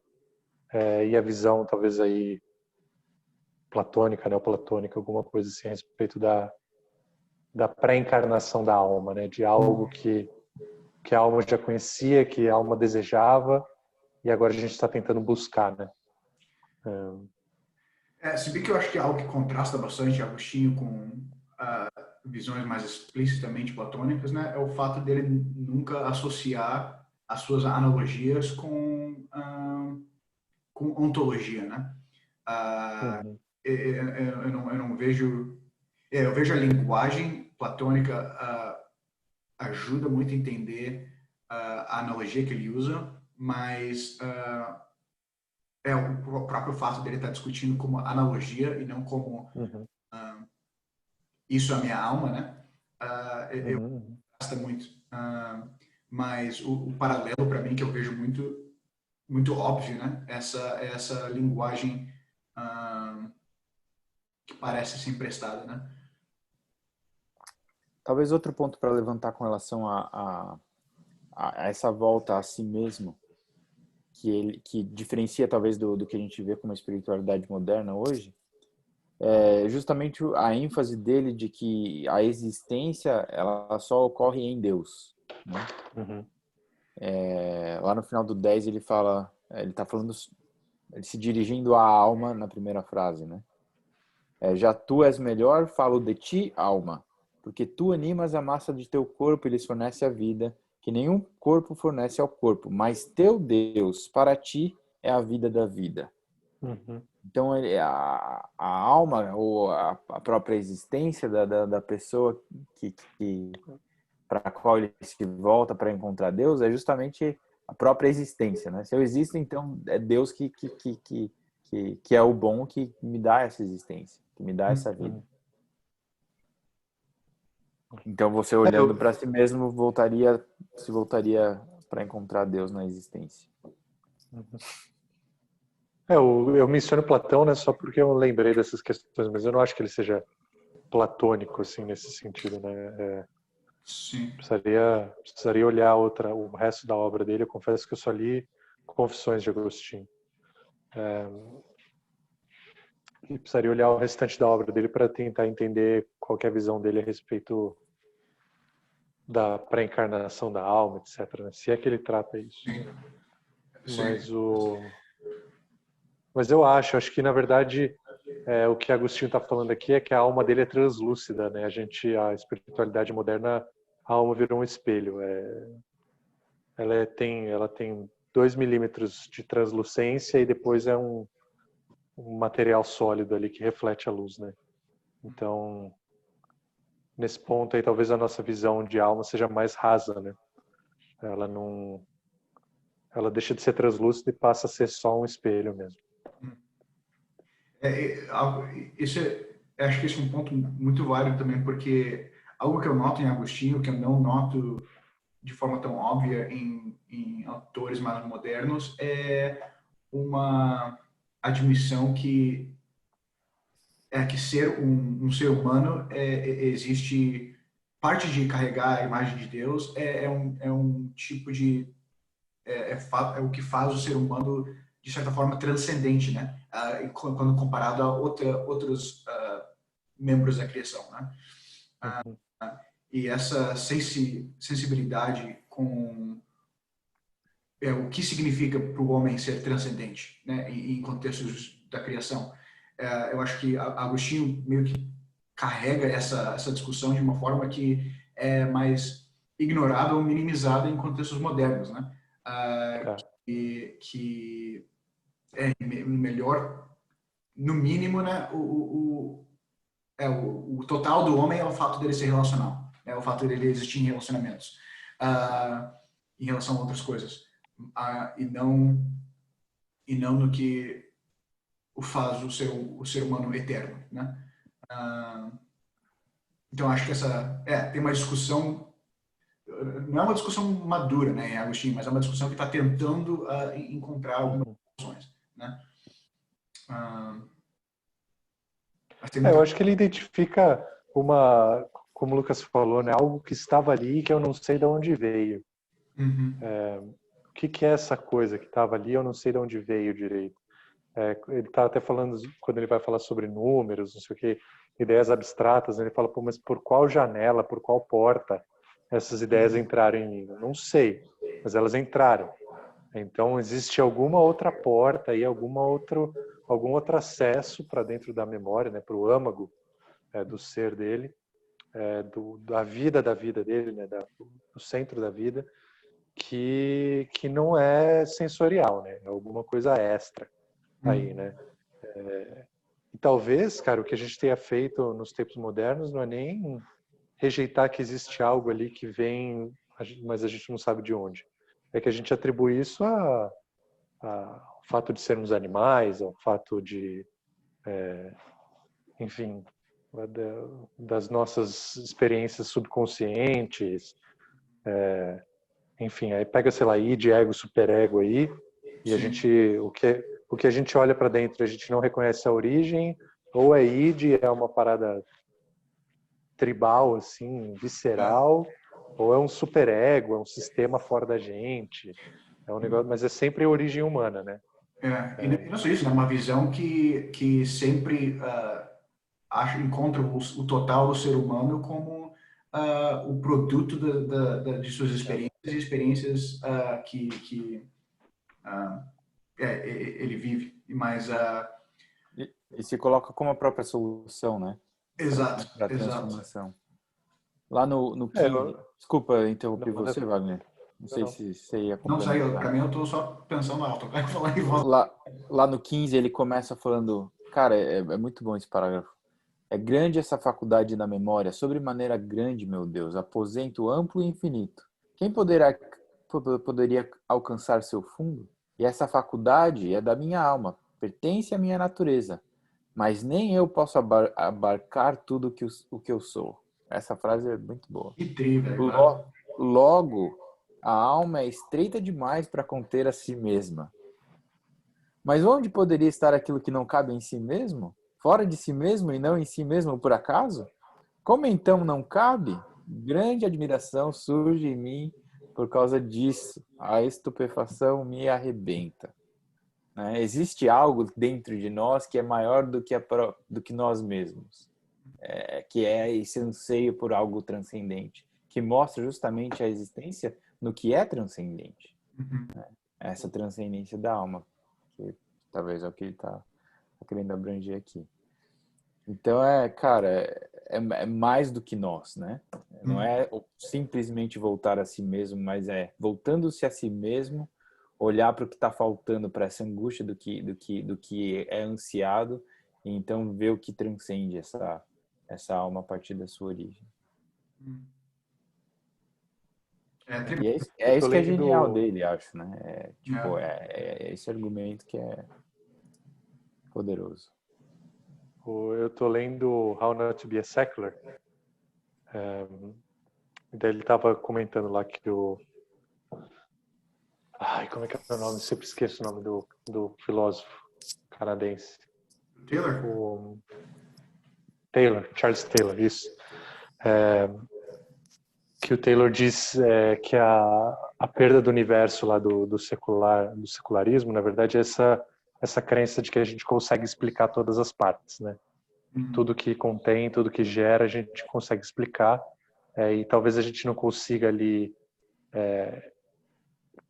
e a visão, talvez aí platônica, neoplatônica, alguma coisa assim a respeito da pré-encarnação da alma, né? De algo que a alma já conhecia, que a alma desejava, e agora a gente está tentando buscar, né? Se bem que eu acho que é algo que contrasta bastante Agostinho com visões mais explicitamente platônicas, né, é o fato dele nunca associar as suas analogias com ontologia, né? Eu não vejo... eu vejo a linguagem platônica ajuda muito a entender a analogia que ele usa, mas o próprio fato dele estar discutindo como analogia e não como isso é a minha alma, né? Eu gosto muito. Mas o paralelo para mim que eu vejo muito óbvio, né? Essa linguagem que parece ser emprestada, né? Talvez outro ponto para levantar com relação a essa volta a si mesmo, que diferencia talvez do que a gente vê como espiritualidade moderna hoje, é justamente a ênfase dele de que a existência ela só ocorre em Deus, né? Lá no final do 10 ele fala, ele está falando, ele se dirigindo à alma na primeira frase, né? Já tu és melhor, falo de ti, alma, porque tu animas a massa de teu corpo e lhes fornece a vida, que nenhum corpo fornece ao corpo, mas teu Deus, para ti, é a vida da vida. Então, a alma, ou a própria existência da pessoa para a qual ele se volta para encontrar Deus, é justamente a própria existência, né? Se eu existo, então é Deus que é o bom que me dá essa existência, que me dá essa vida. Então você olhando para si mesmo se voltaria para encontrar Deus na existência. Eu menciono Platão, né, só porque eu lembrei dessas questões, mas eu não acho que ele seja platônico assim nesse sentido, né? Sim. Precisaria olhar o resto da obra dele. Eu confesso que eu só li Confissões de Agostinho. E precisaria olhar o restante da obra dele para tentar entender qual que é a visão dele a respeito da pré-encarnação da alma, etc. Né? Se é que ele trata isso. Sim. Mas eu acho que na verdade o que Agostinho está falando aqui é que a alma dele é translúcida, né? A espiritualidade moderna, a alma virou um espelho. Ela tem 2 milímetros de translucência e depois é um material sólido ali que reflete a luz, né? Então, nesse ponto aí, talvez a nossa visão de alma seja mais rasa, né? Ela deixa de ser translúcida e passa a ser só um espelho mesmo. Acho que esse é um ponto muito válido também, porque algo que eu noto em Agostinho, que eu não noto de forma tão óbvia em autores mais modernos, é uma admissão que ser um ser humano existe parte de carregar a imagem de Deus é um tipo de é o que faz o ser humano de certa forma transcendente, né? Quando comparado a outros membros da criação, né? E essa sensibilidade com o que significa para o homem ser transcendente, né? Em contextos da criação. Eu acho que Agostinho meio que carrega essa discussão de uma forma que é mais ignorada ou minimizada em contextos modernos, né? Que é melhor, no mínimo, né? O total do homem é o fato dele ser relacional, é o fato dele existir em relacionamentos, em relação a outras coisas, e não no que o faz o ser humano eterno, né? Então acho que tem uma discussão não é uma discussão madura, né, Agostinho, mas é uma discussão que está tentando encontrar algumas soluções, né? Eu acho que ele identifica como o Lucas falou, né, algo que estava ali que eu não sei de onde veio. Uhum. O que é essa coisa que estava ali, eu não sei de onde veio direito. Ele está até falando, quando ele vai falar sobre números, não sei o que, ideias abstratas, ele fala, pô, mas por qual janela, por qual porta essas ideias entraram em mim? Eu não sei, mas elas entraram. Então, existe alguma outra porta aí, algum outro acesso para dentro da memória, né, para o âmago do ser dele, da vida dele, né, do centro da vida, que não é sensorial, né, é alguma coisa extra aí, né. E talvez, cara, o que a gente tenha feito nos tempos modernos não é nem rejeitar que existe algo ali que vem, mas a gente não sabe de onde. É que a gente atribui isso ao fato de sermos animais, ao fato de, enfim, das nossas experiências subconscientes, enfim, aí pega, sei lá, id, ego, superego aí, e a gente, o que a gente olha para dentro, a gente não reconhece a origem, ou é id, é uma parada tribal, assim, visceral, ou é um superego, é um sistema fora da gente, é um negócio, mas é sempre a origem humana, né? E não só isso, né? Uma visão que sempre encontra o total do ser humano como o produto de suas experiências e experiências que ele vive. Mas, E se coloca como a própria solução, né? exato, Para a exato. transformação. Lá no 15... Desculpa interromper Não, você, Wagner. Não sei não. se você ia Não sei, complementar. para mim eu estou só pensando alto. Eu quero falar em voz. Lá no 15 ele começa falando... Cara, é muito bom esse parágrafo. É grande essa faculdade da memória, sobremaneira grande, meu Deus, aposento amplo e infinito. Quem poderia alcançar seu fundo? E essa faculdade é da minha alma, pertence à minha natureza, mas nem eu posso abarcar tudo o que eu sou. Essa frase é muito boa. Que tri, velho, claro. Logo, a alma é estreita demais para conter a si mesma. Mas onde poderia estar aquilo que não cabe em si mesmo? Fora de si mesmo e não em si mesmo por acaso? Como então não cabe? Grande admiração surge em mim por causa disso. A estupefação me arrebenta. Né? Existe algo dentro de nós que é maior do que nós mesmos. Que é esse anseio por algo transcendente. Que mostra justamente a existência no que é transcendente. Uhum. Essa transcendência da alma. Que talvez é o que ele está querendo abranger aqui. Então, cara, é mais do que nós, né? Não é simplesmente voltar a si mesmo, mas é voltando-se a si mesmo, olhar para o que está faltando, para essa angústia do que é ansiado, e então ver o que transcende essa alma a partir da sua origem. E é isso que é genial dele, acho, né? É esse argumento que é poderoso. Eu tô lendo How Not to Be a Secular. Daí ele tava comentando lá que como é que é o nome? Sempre esqueço o nome do filósofo canadense. Taylor? Charles Taylor, isso. Que o Taylor diz que a perda do universo lá do secularismo, na verdade, é essa crença de que a gente consegue explicar todas as partes, né? Tudo que contém, tudo que gera, a gente consegue explicar, e talvez a gente não consiga ali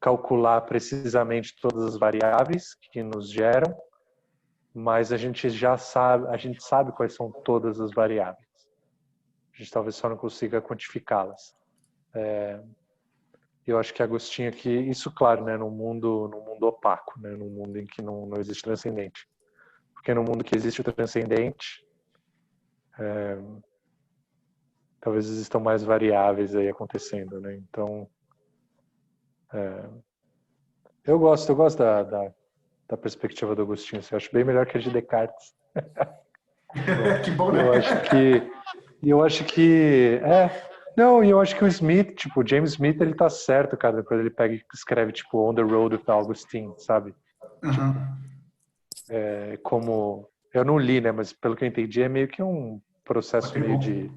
calcular precisamente todas as variáveis que nos geram, mas a gente sabe quais são todas as variáveis. A gente talvez só não consiga quantificá-las. Eu acho que Agostinho aqui, isso claro, né, num mundo opaco, né, num mundo em que não existe transcendente. Porque no mundo que existe o transcendente, talvez existam mais variáveis aí acontecendo, né? Então, eu gosto da perspectiva do Agostinho. Eu acho bem melhor que a de Descartes. Que bom, né? Eu acho que Não, e eu acho que o Smith, tipo, o James Smith, ele tá certo, cara, quando ele pega e escreve, tipo, On the Road with Augustine, sabe? Aham. É como... Eu não li, né, mas pelo que eu entendi, é meio que um processo Aquele meio bom. de,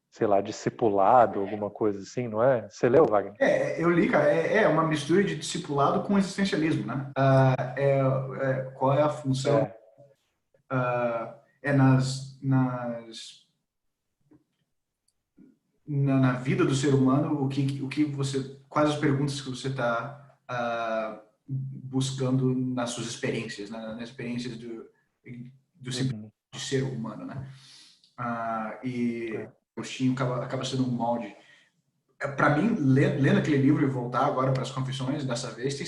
sei lá, discipulado, alguma coisa assim, não é? Você leu, Wagner? Eu li, cara, é uma mistura de discipulado com existencialismo, né? Qual é a função? É. É na vida do ser humano, quais as perguntas que você está buscando nas suas experiências, né? Nas experiências do simples Uhum. de ser humano, né? E É. o Agostinho acaba sendo um molde. Para mim, lendo aquele livro e voltar agora para as confissões dessa vez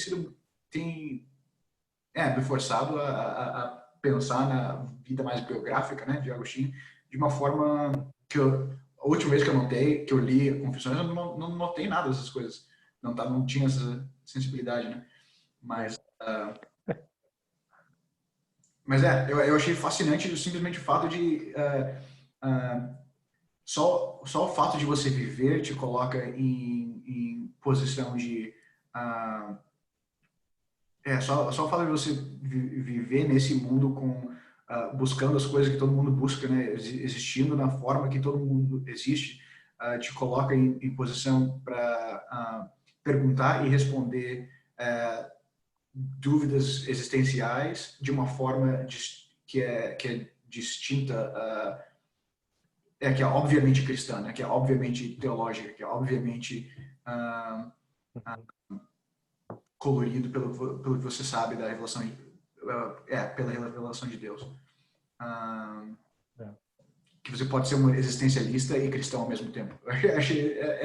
me forçado a pensar na vida mais biográfica, né, de Agostinho, de uma forma que a última vez que eu li Confissões, eu não notei nada dessas coisas. Não tinha essa sensibilidade, né? Mas, eu achei fascinante simplesmente o fato de só o fato de você viver te coloca em posição de só o fato de você viver nesse mundo buscando as coisas que todo mundo busca, né? Existindo na forma que todo mundo existe, te coloca em posição para perguntar e responder dúvidas existenciais de uma forma que é distinta, que é obviamente cristã, né? Que é obviamente teológica, que é obviamente uh, colorido pelo que você sabe da revelação pela revelação de Deus. É. Que você pode ser um existencialista e cristão ao mesmo tempo. Eu achei É.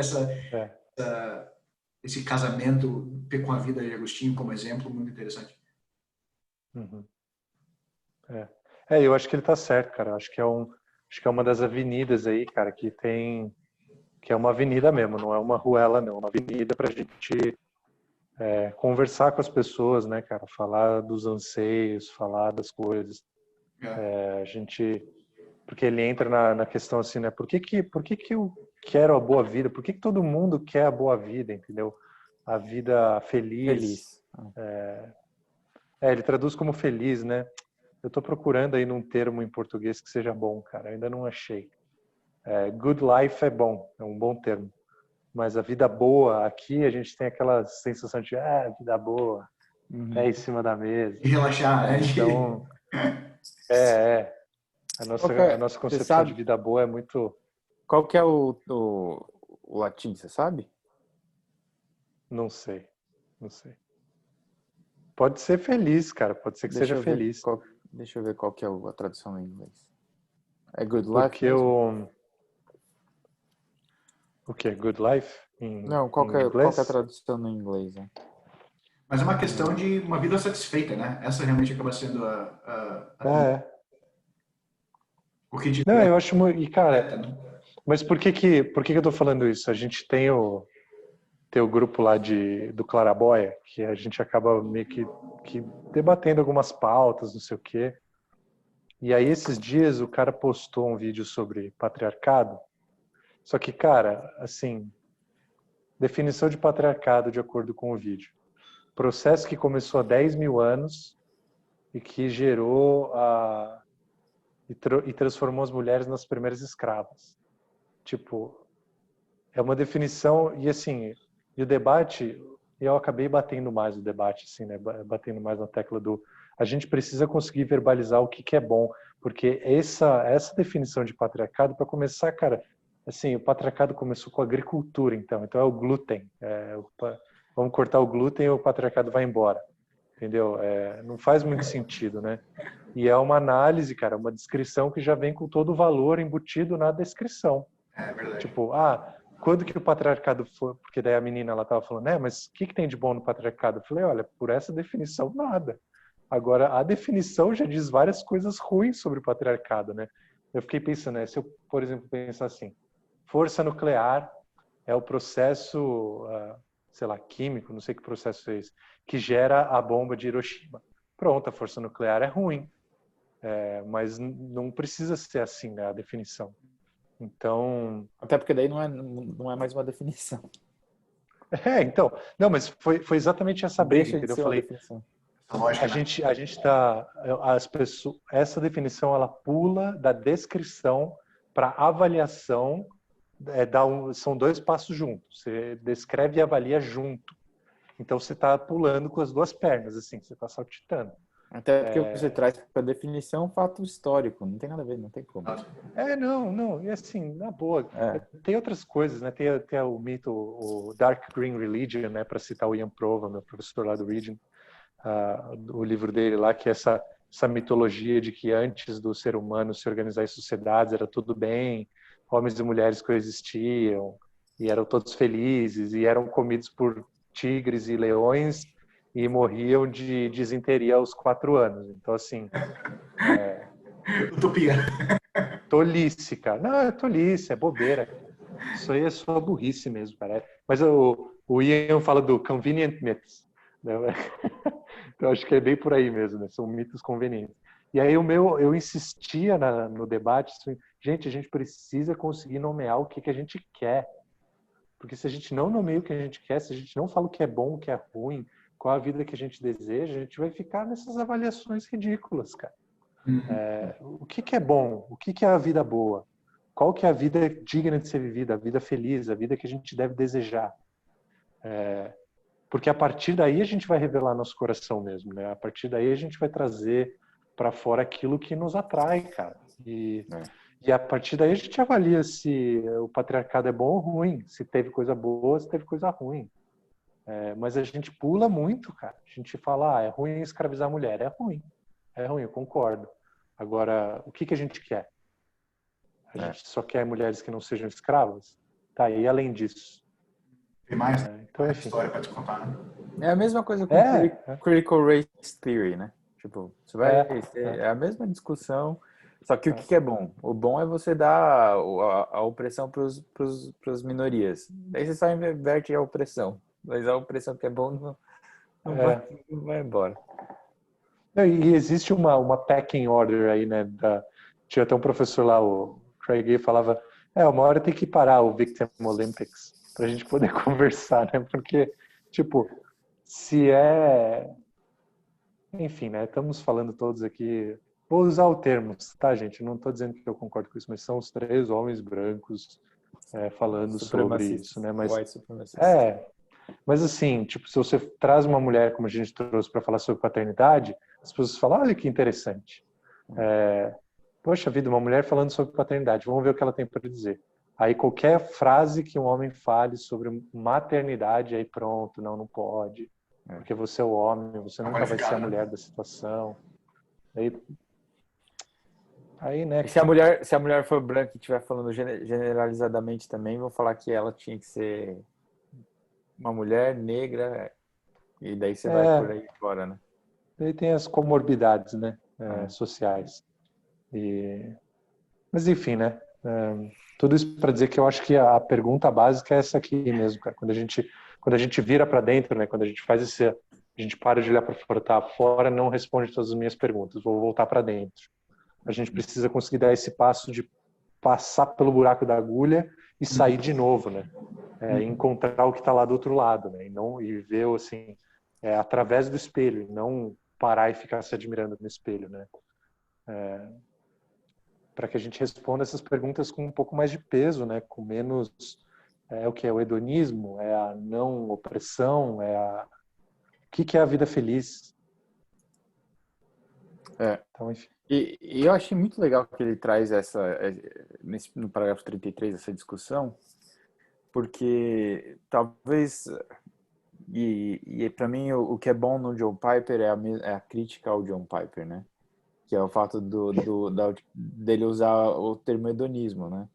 esse casamento com a vida de Agostinho como exemplo muito interessante. Uhum. Eu acho que ele tá certo, cara. Acho que é uma das avenidas aí, cara, que é uma avenida mesmo, não é uma ruela, não, é uma avenida pra gente conversar com as pessoas, né, cara, falar dos anseios, falar das coisas. A gente, porque ele entra na questão assim, né, por que que eu quero a boa vida? Por que que todo mundo quer a boa vida, entendeu? A vida feliz. Feliz. Ele traduz como feliz, né? Eu tô procurando aí num termo em português que seja bom, cara, eu ainda não achei. Good life é bom, é um bom termo. Mas a vida boa, aqui a gente tem aquela sensação de vida boa, pé em cima da mesa. E relaxar, né? Então, é. A nossa Você concepção de sabe vida boa é muito. qual que é o latim, você sabe? Não sei, não sei. Pode ser feliz, cara, pode ser que seja feliz. Deixa eu ver qual que é a tradução em inglês. É good life Porque mesmo? o que é good life Não, em qual que é a inglês? tradução no inglês? Né? Mas é uma questão de uma vida satisfeita, né? Essa realmente acaba sendo É. o que te Não, eu acho muito. E, cara, completa, né? mas por que eu tô falando isso? A gente tem o grupo lá do Claraboia, que a gente acaba meio que debatendo algumas pautas, não sei o quê. E aí, esses dias, o cara postou um vídeo sobre patriarcado. Só que, cara, assim, definição de patriarcado de acordo com o vídeo. Processo que começou há 10 mil anos e que gerou e transformou as mulheres nas primeiras escravas. Tipo, é uma definição, e assim, e o debate, eu acabei batendo mais o debate, assim, né? Batendo mais na tecla a gente precisa conseguir verbalizar o que é bom, porque essa definição de patriarcado, para começar, cara, assim, o patriarcado começou com a agricultura, então é o glúten. Vamos cortar o glúten e o patriarcado vai embora, entendeu? Não faz muito sentido, né? E é uma análise, cara, uma descrição que já vem com todo o valor embutido na descrição. É verdade. Tipo, quando que o patriarcado foi? Porque daí a menina ela tava falando, mas o que tem de bom no patriarcado? Eu falei, olha, por essa definição, nada. Agora, a definição já diz várias coisas ruins sobre o patriarcado, né? Eu fiquei pensando, né, se eu, por exemplo, pensar assim, força nuclear é o processo, sei lá, químico, não sei que processo é esse, que gera a bomba de Hiroshima. Pronto, a força nuclear é ruim, mas não precisa ser assim, né, a definição. Então, Até porque daí não é mais uma definição. então, não, mas foi exatamente essa briga, Deixa de entendeu? Eu ser uma falei, definição. Lógica, né? a gente tá, as pessoas, essa definição ela pula da descrição para avaliação, são dois passos juntos. Você descreve e avalia junto. Então você está pulando com as duas pernas, assim, você está saltitando. Até porque você traz para definição um fato histórico. Não tem nada a ver, não tem como. Não, e assim, na boa, É. tem outras coisas, né? Tem o mito, o Dark Green Religion, né? Para citar o Ian Prova, meu professor lá do Region, o livro dele lá, que é essa mitologia de que antes do ser humano se organizar em sociedades era tudo bem, homens e mulheres coexistiam, e eram todos felizes, e eram comidos por tigres e leões, e morriam de disenteria aos 4 anos. Então, assim... Utopia. Tolice, cara. Não, é tolice, é bobeira. Isso aí é só burrice mesmo, cara. Mas o Ian fala do convenient myths, né? Então acho que é bem por aí mesmo, né? São mitos convenientes. E aí eu insistia no debate, assim, gente, a gente precisa conseguir nomear o que a gente quer. Porque se a gente não nomeia o que a gente quer, se a gente não fala o que é bom, o que é ruim, qual a vida que a gente deseja, a gente vai ficar nessas avaliações ridículas, cara. O que é bom? O que é a vida boa? Qual que é a vida digna de ser vivida? A vida feliz? A vida que a gente deve desejar? Porque a partir daí a gente vai revelar nosso coração mesmo, né? A partir daí a gente vai trazer para fora aquilo que nos atrai, cara. E a partir daí a gente avalia se o patriarcado é bom ou ruim, se teve coisa boa, se teve coisa ruim. Mas a gente pula muito, cara. A gente fala, é ruim escravizar a mulher. É ruim, eu concordo. Agora, o que a gente quer? A gente só quer mulheres que não sejam escravas? Tá, e além disso? Tem mais Então, enfim. história para te contar, né? É a mesma coisa com Critical Race Theory, né? Tipo, você vai é a mesma discussão, só que o que é bom? O bom é você dar a opressão para as minorias. Daí você só inverte a opressão. Mas a opressão que é bom não vai embora. E existe uma pecking order aí, né? Tinha até um professor lá, o Craig, falava, uma hora tem que parar o Victim Olympics pra gente poder conversar, né? Porque, tipo, se é... Enfim, né? Estamos falando todos aqui... Vou usar o termo, tá, gente? Não estou dizendo que eu concordo com isso, mas são os 3 homens brancos falando sobre isso, né? Mas, mas assim, tipo, se você traz uma mulher, como a gente trouxe, para falar sobre paternidade, as pessoas falam, olha que interessante. Poxa vida, uma mulher falando sobre paternidade, vamos ver o que ela tem para dizer. Aí qualquer frase que um homem fale sobre maternidade, aí pronto, não pode. Porque você é o homem, você nunca vai ser a mulher da situação. Aí, né? E se a mulher for branca e estiver falando generalizadamente também, vão falar que ela tinha que ser uma mulher negra, e daí você vai por aí fora, né? Daí tem as comorbidades, né? Sociais. Mas enfim, né? Tudo isso para dizer que eu acho que a pergunta básica é essa aqui mesmo, cara. Quando a gente vira para dentro, né? Quando a gente faz a gente para de olhar para fora, tá fora, não responde todas as minhas perguntas, vou voltar para dentro. A gente precisa conseguir dar esse passo de passar pelo buraco da agulha e sair de novo, né? Encontrar o que está lá do outro lado, né? E ver assim, através do espelho, e não parar e ficar se admirando no espelho, né? Para que a gente responda essas perguntas com um pouco mais de peso, né? Com menos o que é o hedonismo, é a não opressão, o que é a vida feliz. Então, enfim. E eu achei muito legal que ele traz no parágrafo 33, essa discussão, porque talvez, e para mim o que é bom no John Piper é a crítica ao John Piper, né? Que é o fato dele usar o termo hedonismo, né?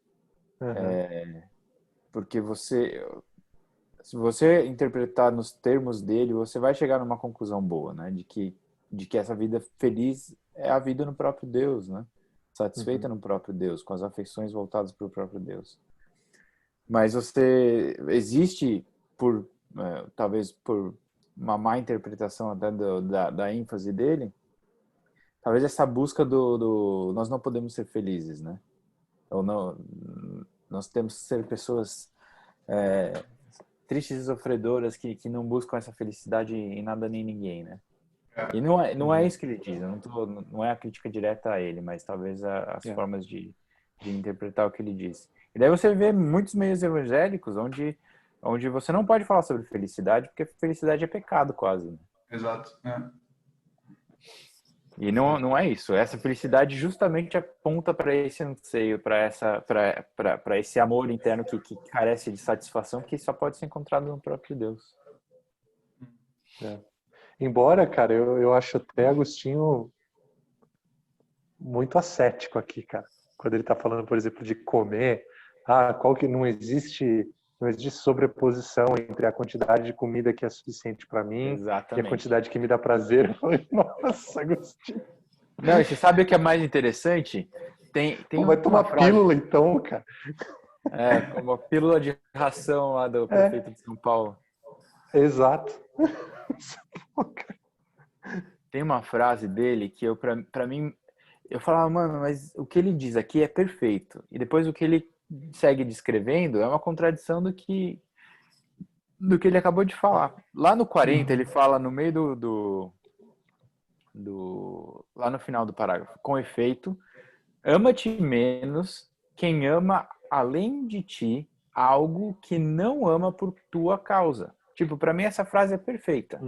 Porque se você interpretar nos termos dele, você vai chegar numa conclusão boa, né? De que essa vida feliz é a vida no próprio Deus, né? Satisfeita no próprio Deus, com as afeições voltadas para o próprio Deus. Mas existe, talvez por uma má interpretação até da ênfase dele, talvez essa busca nós não podemos ser felizes, né? Ou não, Nós temos que ser pessoas tristes e sofredoras que não buscam essa felicidade em nada nem ninguém, né? E não é isso que ele diz, não é a crítica direta a ele, mas talvez as formas de interpretar o que ele diz. E daí você vê muitos meios evangélicos onde você não pode falar sobre felicidade, porque felicidade é pecado quase. Né? Exato. E não é isso. Essa felicidade justamente aponta para esse anseio, para esse amor interno que carece de satisfação, que só pode ser encontrado no próprio Deus. Embora, cara, eu acho até Agostinho muito ascético aqui, cara. Quando ele está falando, por exemplo, de comer, qual que não existe sobreposição entre a quantidade de comida que é suficiente para mim e a quantidade que me dá prazer. Eu falei, nossa, Agostinho. Não, e você sabe o que é mais interessante? Vai tomar pílula, então, cara. Como a pílula de ração lá do prefeito de São Paulo. Exato. Tem uma frase dele que pra mim, eu falava, mano, mas o que ele diz aqui é perfeito. E depois o que ele segue descrevendo é uma contradição do que ele acabou de falar. Lá no 40, ele fala no meio lá no final do parágrafo, com efeito, ama-te menos quem ama além de ti algo que não ama por tua causa. Tipo, pra mim essa frase é perfeita.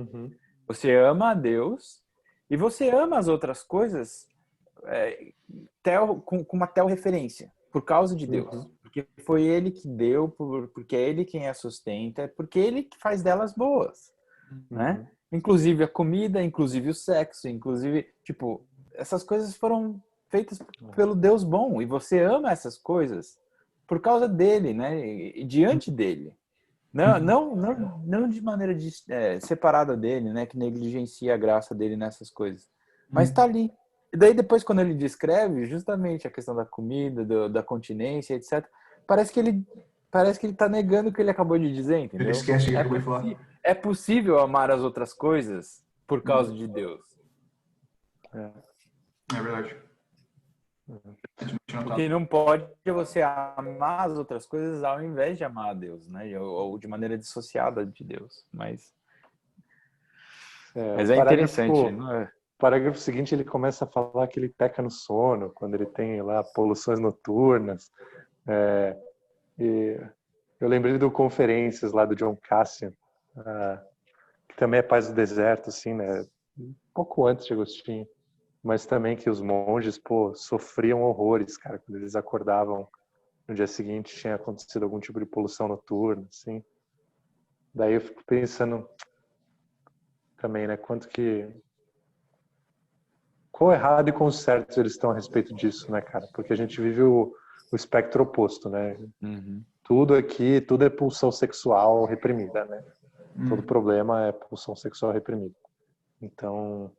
Você ama a Deus e você ama as outras coisas com uma referência, por causa de Deus. Porque foi Ele que deu, porque é Ele quem a sustenta, porque é Ele que faz delas boas. Né? Inclusive a comida, inclusive o sexo, inclusive, tipo, essas coisas foram feitas pelo Deus bom, e você ama essas coisas por causa dele, né? E diante dele. Não de maneira separada dele, né? Que negligencia a graça dele nessas coisas. Mas tá ali. E daí depois, quando ele descreve justamente a questão da comida, da continência, etc., parece que ele tá negando o que ele acabou de dizer, entendeu? Ele esquece o que ele acabou de falar. É possível amar as outras coisas por causa de Deus. É verdade. Porque não pode você amar as outras coisas ao invés de amar a Deus, né? Ou de maneira dissociada de Deus. Mas é interessante. O parágrafo seguinte, ele começa a falar que ele peca no sono, quando ele tem lá poluições noturnas. E eu lembrei do Conferências lá do John Cassian, que também é Paz do Deserto, assim, né? Um pouco antes de Agostinho. Mas também que os monges, sofriam horrores, cara, quando eles acordavam no dia seguinte tinha acontecido algum tipo de poluição noturna, assim. Daí eu fico pensando também, né, quão errado e quão certos eles estão a respeito disso, né, cara? Porque a gente vive o espectro oposto, né? Tudo é pulsão sexual reprimida, né? Todo problema é pulsão sexual reprimida. Então,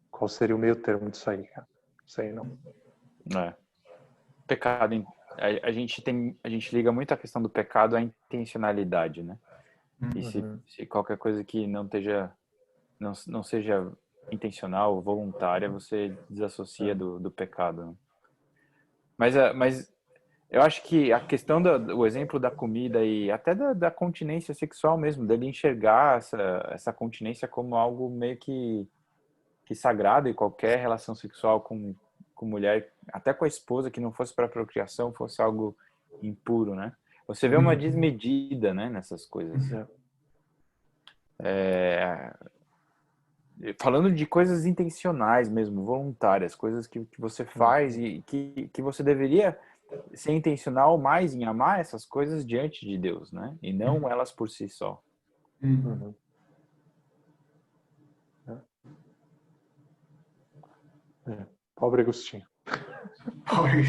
qual seria o meio termo disso aí, cara? Não sei, não. Pecado. A gente liga muito a questão do pecado à intencionalidade, né? E se qualquer coisa que não seja intencional, voluntária, você desassocia do pecado. Né? Mas eu acho que a questão do exemplo da comida e até da continência sexual mesmo, dele enxergar essa continência como algo meio que sagrado, e qualquer relação sexual com mulher, até com a esposa, que não fosse para procriação, fosse algo impuro, né? Você vê uma desmedida, né, nessas coisas. Falando de coisas intencionais mesmo, voluntárias, coisas que você faz e que você deveria ser intencional mais em amar essas coisas diante de Deus, né? E não elas por si só. Pobre Agostinho. Pobre.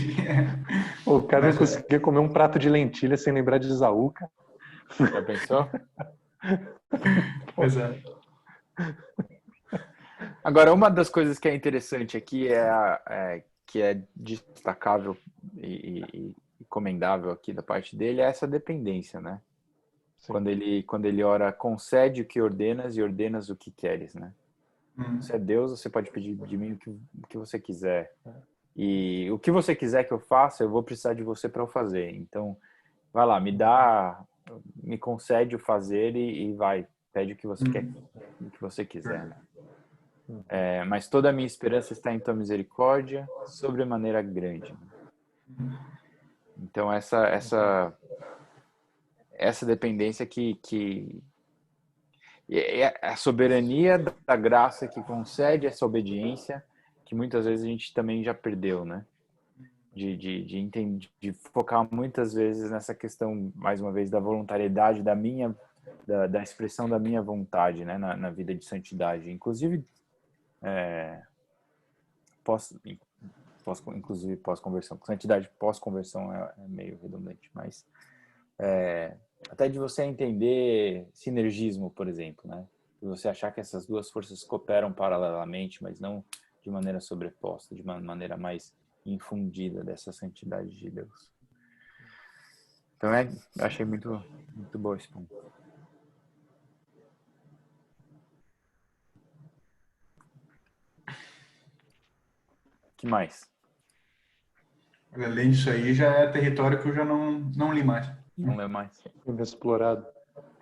O cara não conseguia comer um prato de lentilha sem lembrar de Esaú, cara. Já pensou? Pois é. Agora, uma das coisas que é interessante aqui que é destacável e comendável aqui da parte dele é essa dependência, né? Quando ele ora, concede o que ordenas e ordenas o que queres, né? Você é Deus, você pode pedir de mim o que você quiser. E o que você quiser que eu faça, eu vou precisar de você para eu fazer. Então, vai lá, me concede o fazer e vai, pede o que você quer, o que você quiser, né? Mas toda a minha esperança está em tua misericórdia, sobremaneira grande. Então, essa dependência que é a soberania da graça que concede essa obediência, que muitas vezes a gente também já perdeu, né? De focar muitas vezes nessa questão, mais uma vez, da voluntariedade, da expressão da minha vontade, né? Na vida de santidade. Inclusive, inclusive pós-conversão. Santidade pós-conversão é meio redundante, mas até de você entender sinergismo, por exemplo, né? De você achar que essas duas forças cooperam paralelamente, mas não de maneira sobreposta, de uma maneira mais infundida dessa santidade de Deus. Então achei muito, muito bom esse ponto. Que mais? Além disso aí, já é território que eu já não li mais. Não leu mais? Inexplorado.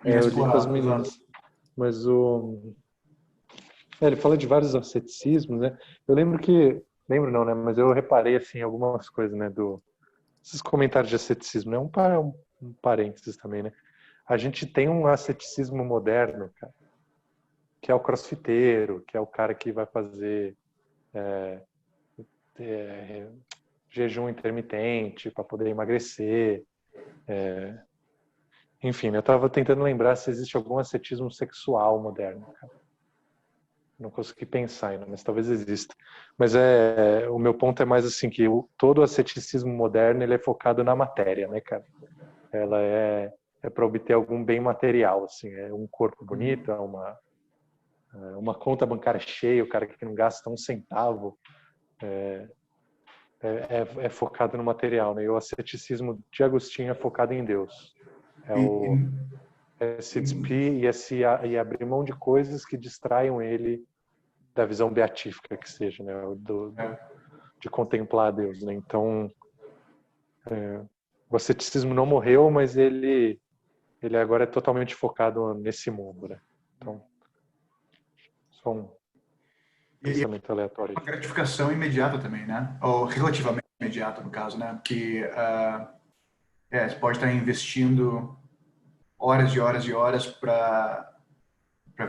Eu li com as Inexplorado, meninas. exato. Mas ele fala de vários asceticismos, né? Eu lembro que... Lembro não, né? Mas eu reparei, assim, algumas coisas, né? Esses comentários de asceticismo, né? Um parênteses também, né? A gente tem um asceticismo moderno, cara, que é o crossfiteiro, que é o cara que vai fazer jejum intermitente para poder emagrecer. Enfim, eu estava tentando lembrar se existe algum ascetismo sexual moderno, cara. Não consegui pensar ainda, mas talvez exista. Mas o meu ponto é mais assim, que todo o asceticismo moderno ele é focado na matéria, né, cara? Ela é para obter algum bem material, assim, é um corpo bonito, é uma conta bancária cheia, o cara que não gasta um centavo, é focado no material, né? E o asceticismo de Agostinho é focado em Deus. É se despir e abrir mão de coisas que distraiam ele da visão beatífica que seja, né? De contemplar a Deus, né? Então, o asceticismo não morreu, mas ele agora é totalmente focado nesse mundo, né? Então, só um pensamento aleatório. Uma gratificação imediata também, né? Ou relativamente imediata, no caso, né? Porque você pode estar investindo horas e horas e horas para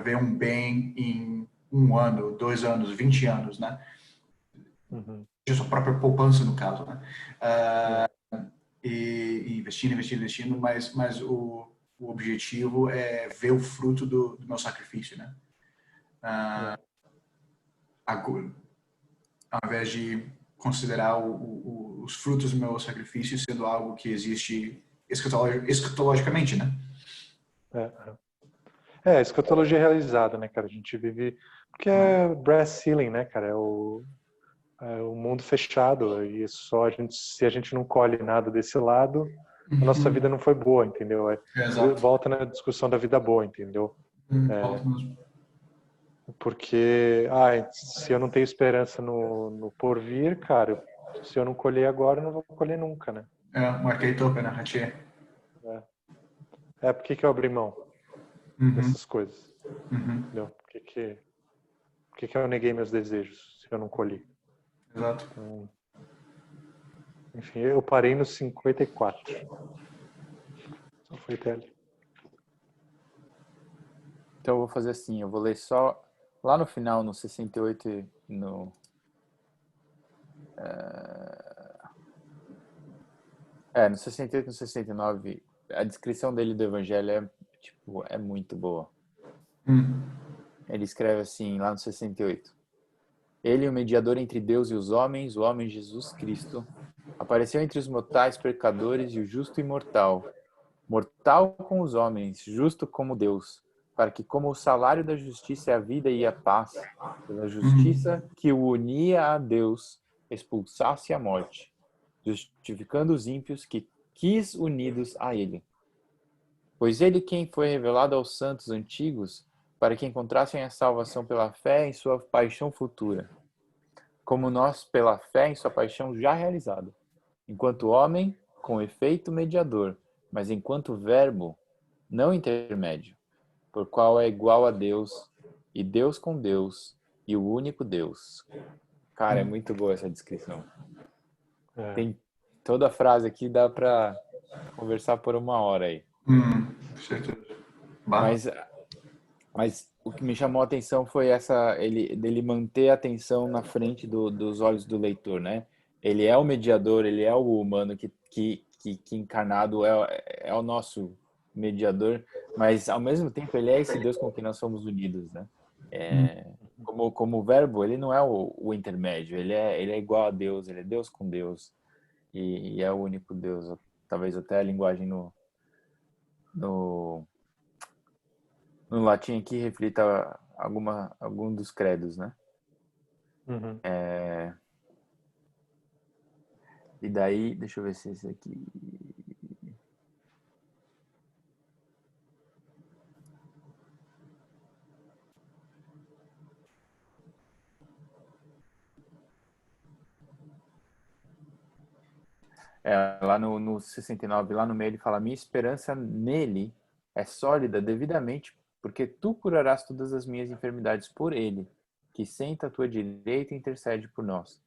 ver um bem em 1 ano, 2 anos, 20 anos, né? Uhum. De sua própria poupança, no caso, né? E investindo, mas o objetivo é ver o fruto do meu sacrifício, né? Ao invés de considerar os frutos do meu sacrifício sendo algo que existe escatologicamente, né? Escatologia realizada, né, cara? A gente vive... Porque é brass ceiling, né, cara? É o mundo fechado e se a gente não colhe nada desse lado, a nossa vida não foi boa, entendeu? Volta na discussão da vida boa, entendeu? Porque se eu não tenho esperança no porvir, cara, se eu não colher agora, eu não vou colher nunca, né? Marquei tope, né? Por que eu abri mão dessas coisas? Entendeu? Por que eu neguei meus desejos se eu não colhi? Exato. Então, enfim, eu parei no 54. Só foi até ali. Então eu vou fazer assim, eu vou ler só lá no final, no 68 e no... no 68 e no 69, a descrição dele do evangelho é muito boa. Ele escreve assim, lá no 68. Ele, o mediador entre Deus e os homens, o homem Jesus Cristo, apareceu entre os mortais pecadores e o justo imortal, mortal com os homens, justo como Deus, para que, como o salário da justiça é a vida e a paz, pela justiça que o unia a Deus, expulsasse a morte, justificando os ímpios que quis unidos a ele. Pois ele quem foi revelado aos santos antigos, para que encontrassem a salvação pela fé em sua paixão futura. como nós pela fé em sua paixão já realizada, enquanto homem, com efeito mediador, mas enquanto verbo, não intermédio, por qual é igual a Deus, e Deus com Deus, e o único Deus. Cara, é muito boa essa descrição. Tem toda a frase aqui, dá pra conversar por 1 hora aí. Certeza. Mas o que me chamou a atenção foi dele manter a atenção na frente dos olhos do leitor, né? Ele é o mediador, ele é o humano que encarnado é o nosso mediador, mas ao mesmo tempo ele é esse Deus com quem nós somos unidos, né? Como verbo, ele não é o intermédio, ele é igual a Deus, ele é Deus com Deus e é o único Deus. Talvez até a linguagem no latim aqui reflita algum dos credos, né? E daí, deixa eu ver se esse aqui... lá no 69, lá no meio, ele fala: minha esperança nele é sólida devidamente, porque tu curarás todas as minhas enfermidades por ele, que senta à tua direita e intercede por nós.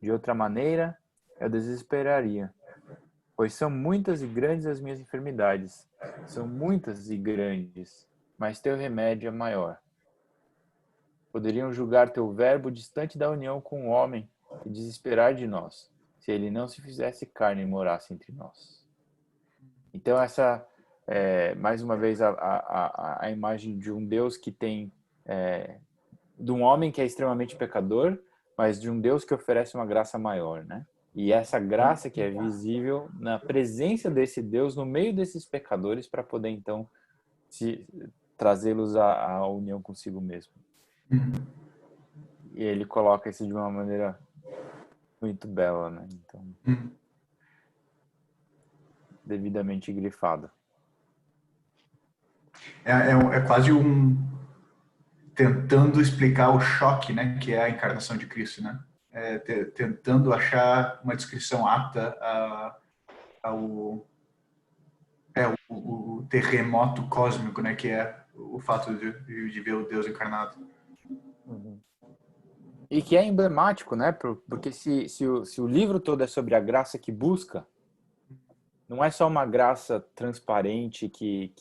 De outra maneira, eu desesperaria, pois são muitas e grandes as minhas enfermidades, são muitas e grandes, mas teu remédio é maior. Poderiam julgar teu verbo distante da união com o homem e desesperar de nós, se ele não se fizesse carne e morasse entre nós. Então essa mais uma vez a imagem de um Deus que tem de um homem que é extremamente pecador, mas de um Deus que oferece uma graça maior, né? E essa graça que é visível na presença desse Deus no meio desses pecadores para poder então trazê-los à união consigo mesmo. E ele coloca isso de uma maneira muito bela, né? Então, devidamente grifado. É quase tentando explicar o choque, né, que é a encarnação de Cristo, né? Tentando achar uma descrição apta ao o terremoto cósmico, né, que é o fato de ver o Deus encarnado. E que é emblemático, né? Porque se o livro todo é sobre a graça que busca, não é só uma graça transparente que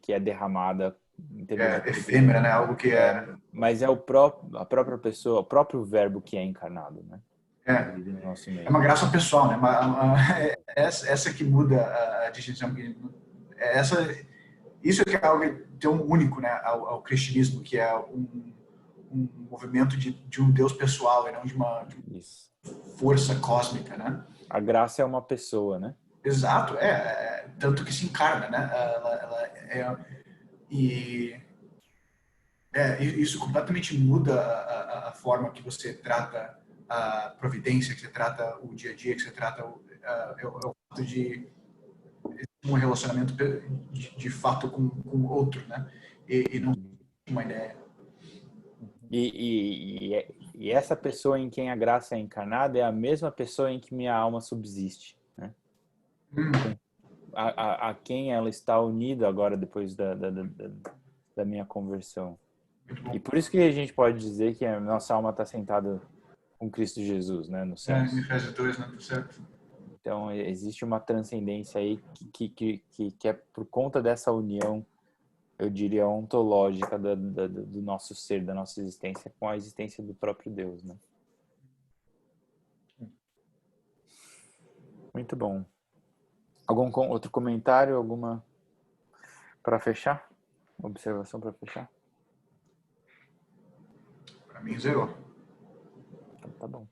é derramada em termos de efêmera, né? Algo que mas é a própria pessoa, o próprio verbo que é encarnado, né? Vive no nosso meio. É uma graça pessoal, né? Essa que muda a distinção. Isso é que é algo tão único, né, ao cristianismo, que é um movimento de um Deus pessoal e não de uma força cósmica, né? A graça é uma pessoa, né? Exato, tanto que se encarna, né? Isso completamente muda a forma que você trata a providência, que você trata o dia a dia, que você trata o fato de um relacionamento de fato com o outro, né? E não uma ideia. E essa pessoa em quem a graça é encarnada é a mesma pessoa em que minha alma subsiste, né? A quem ela está unida agora depois da minha conversão. E por isso que a gente pode dizer que a nossa alma está sentada com Cristo Jesus, né, no céu. Em Efésios 2, né, certo? Então existe uma transcendência aí que é por conta dessa união, eu diria, ontológica do nosso ser, da nossa existência com a existência do próprio Deus, né? Muito bom. Algum outro comentário, alguma para fechar? Observação para fechar? Para mim, zerou. Então, tá bom.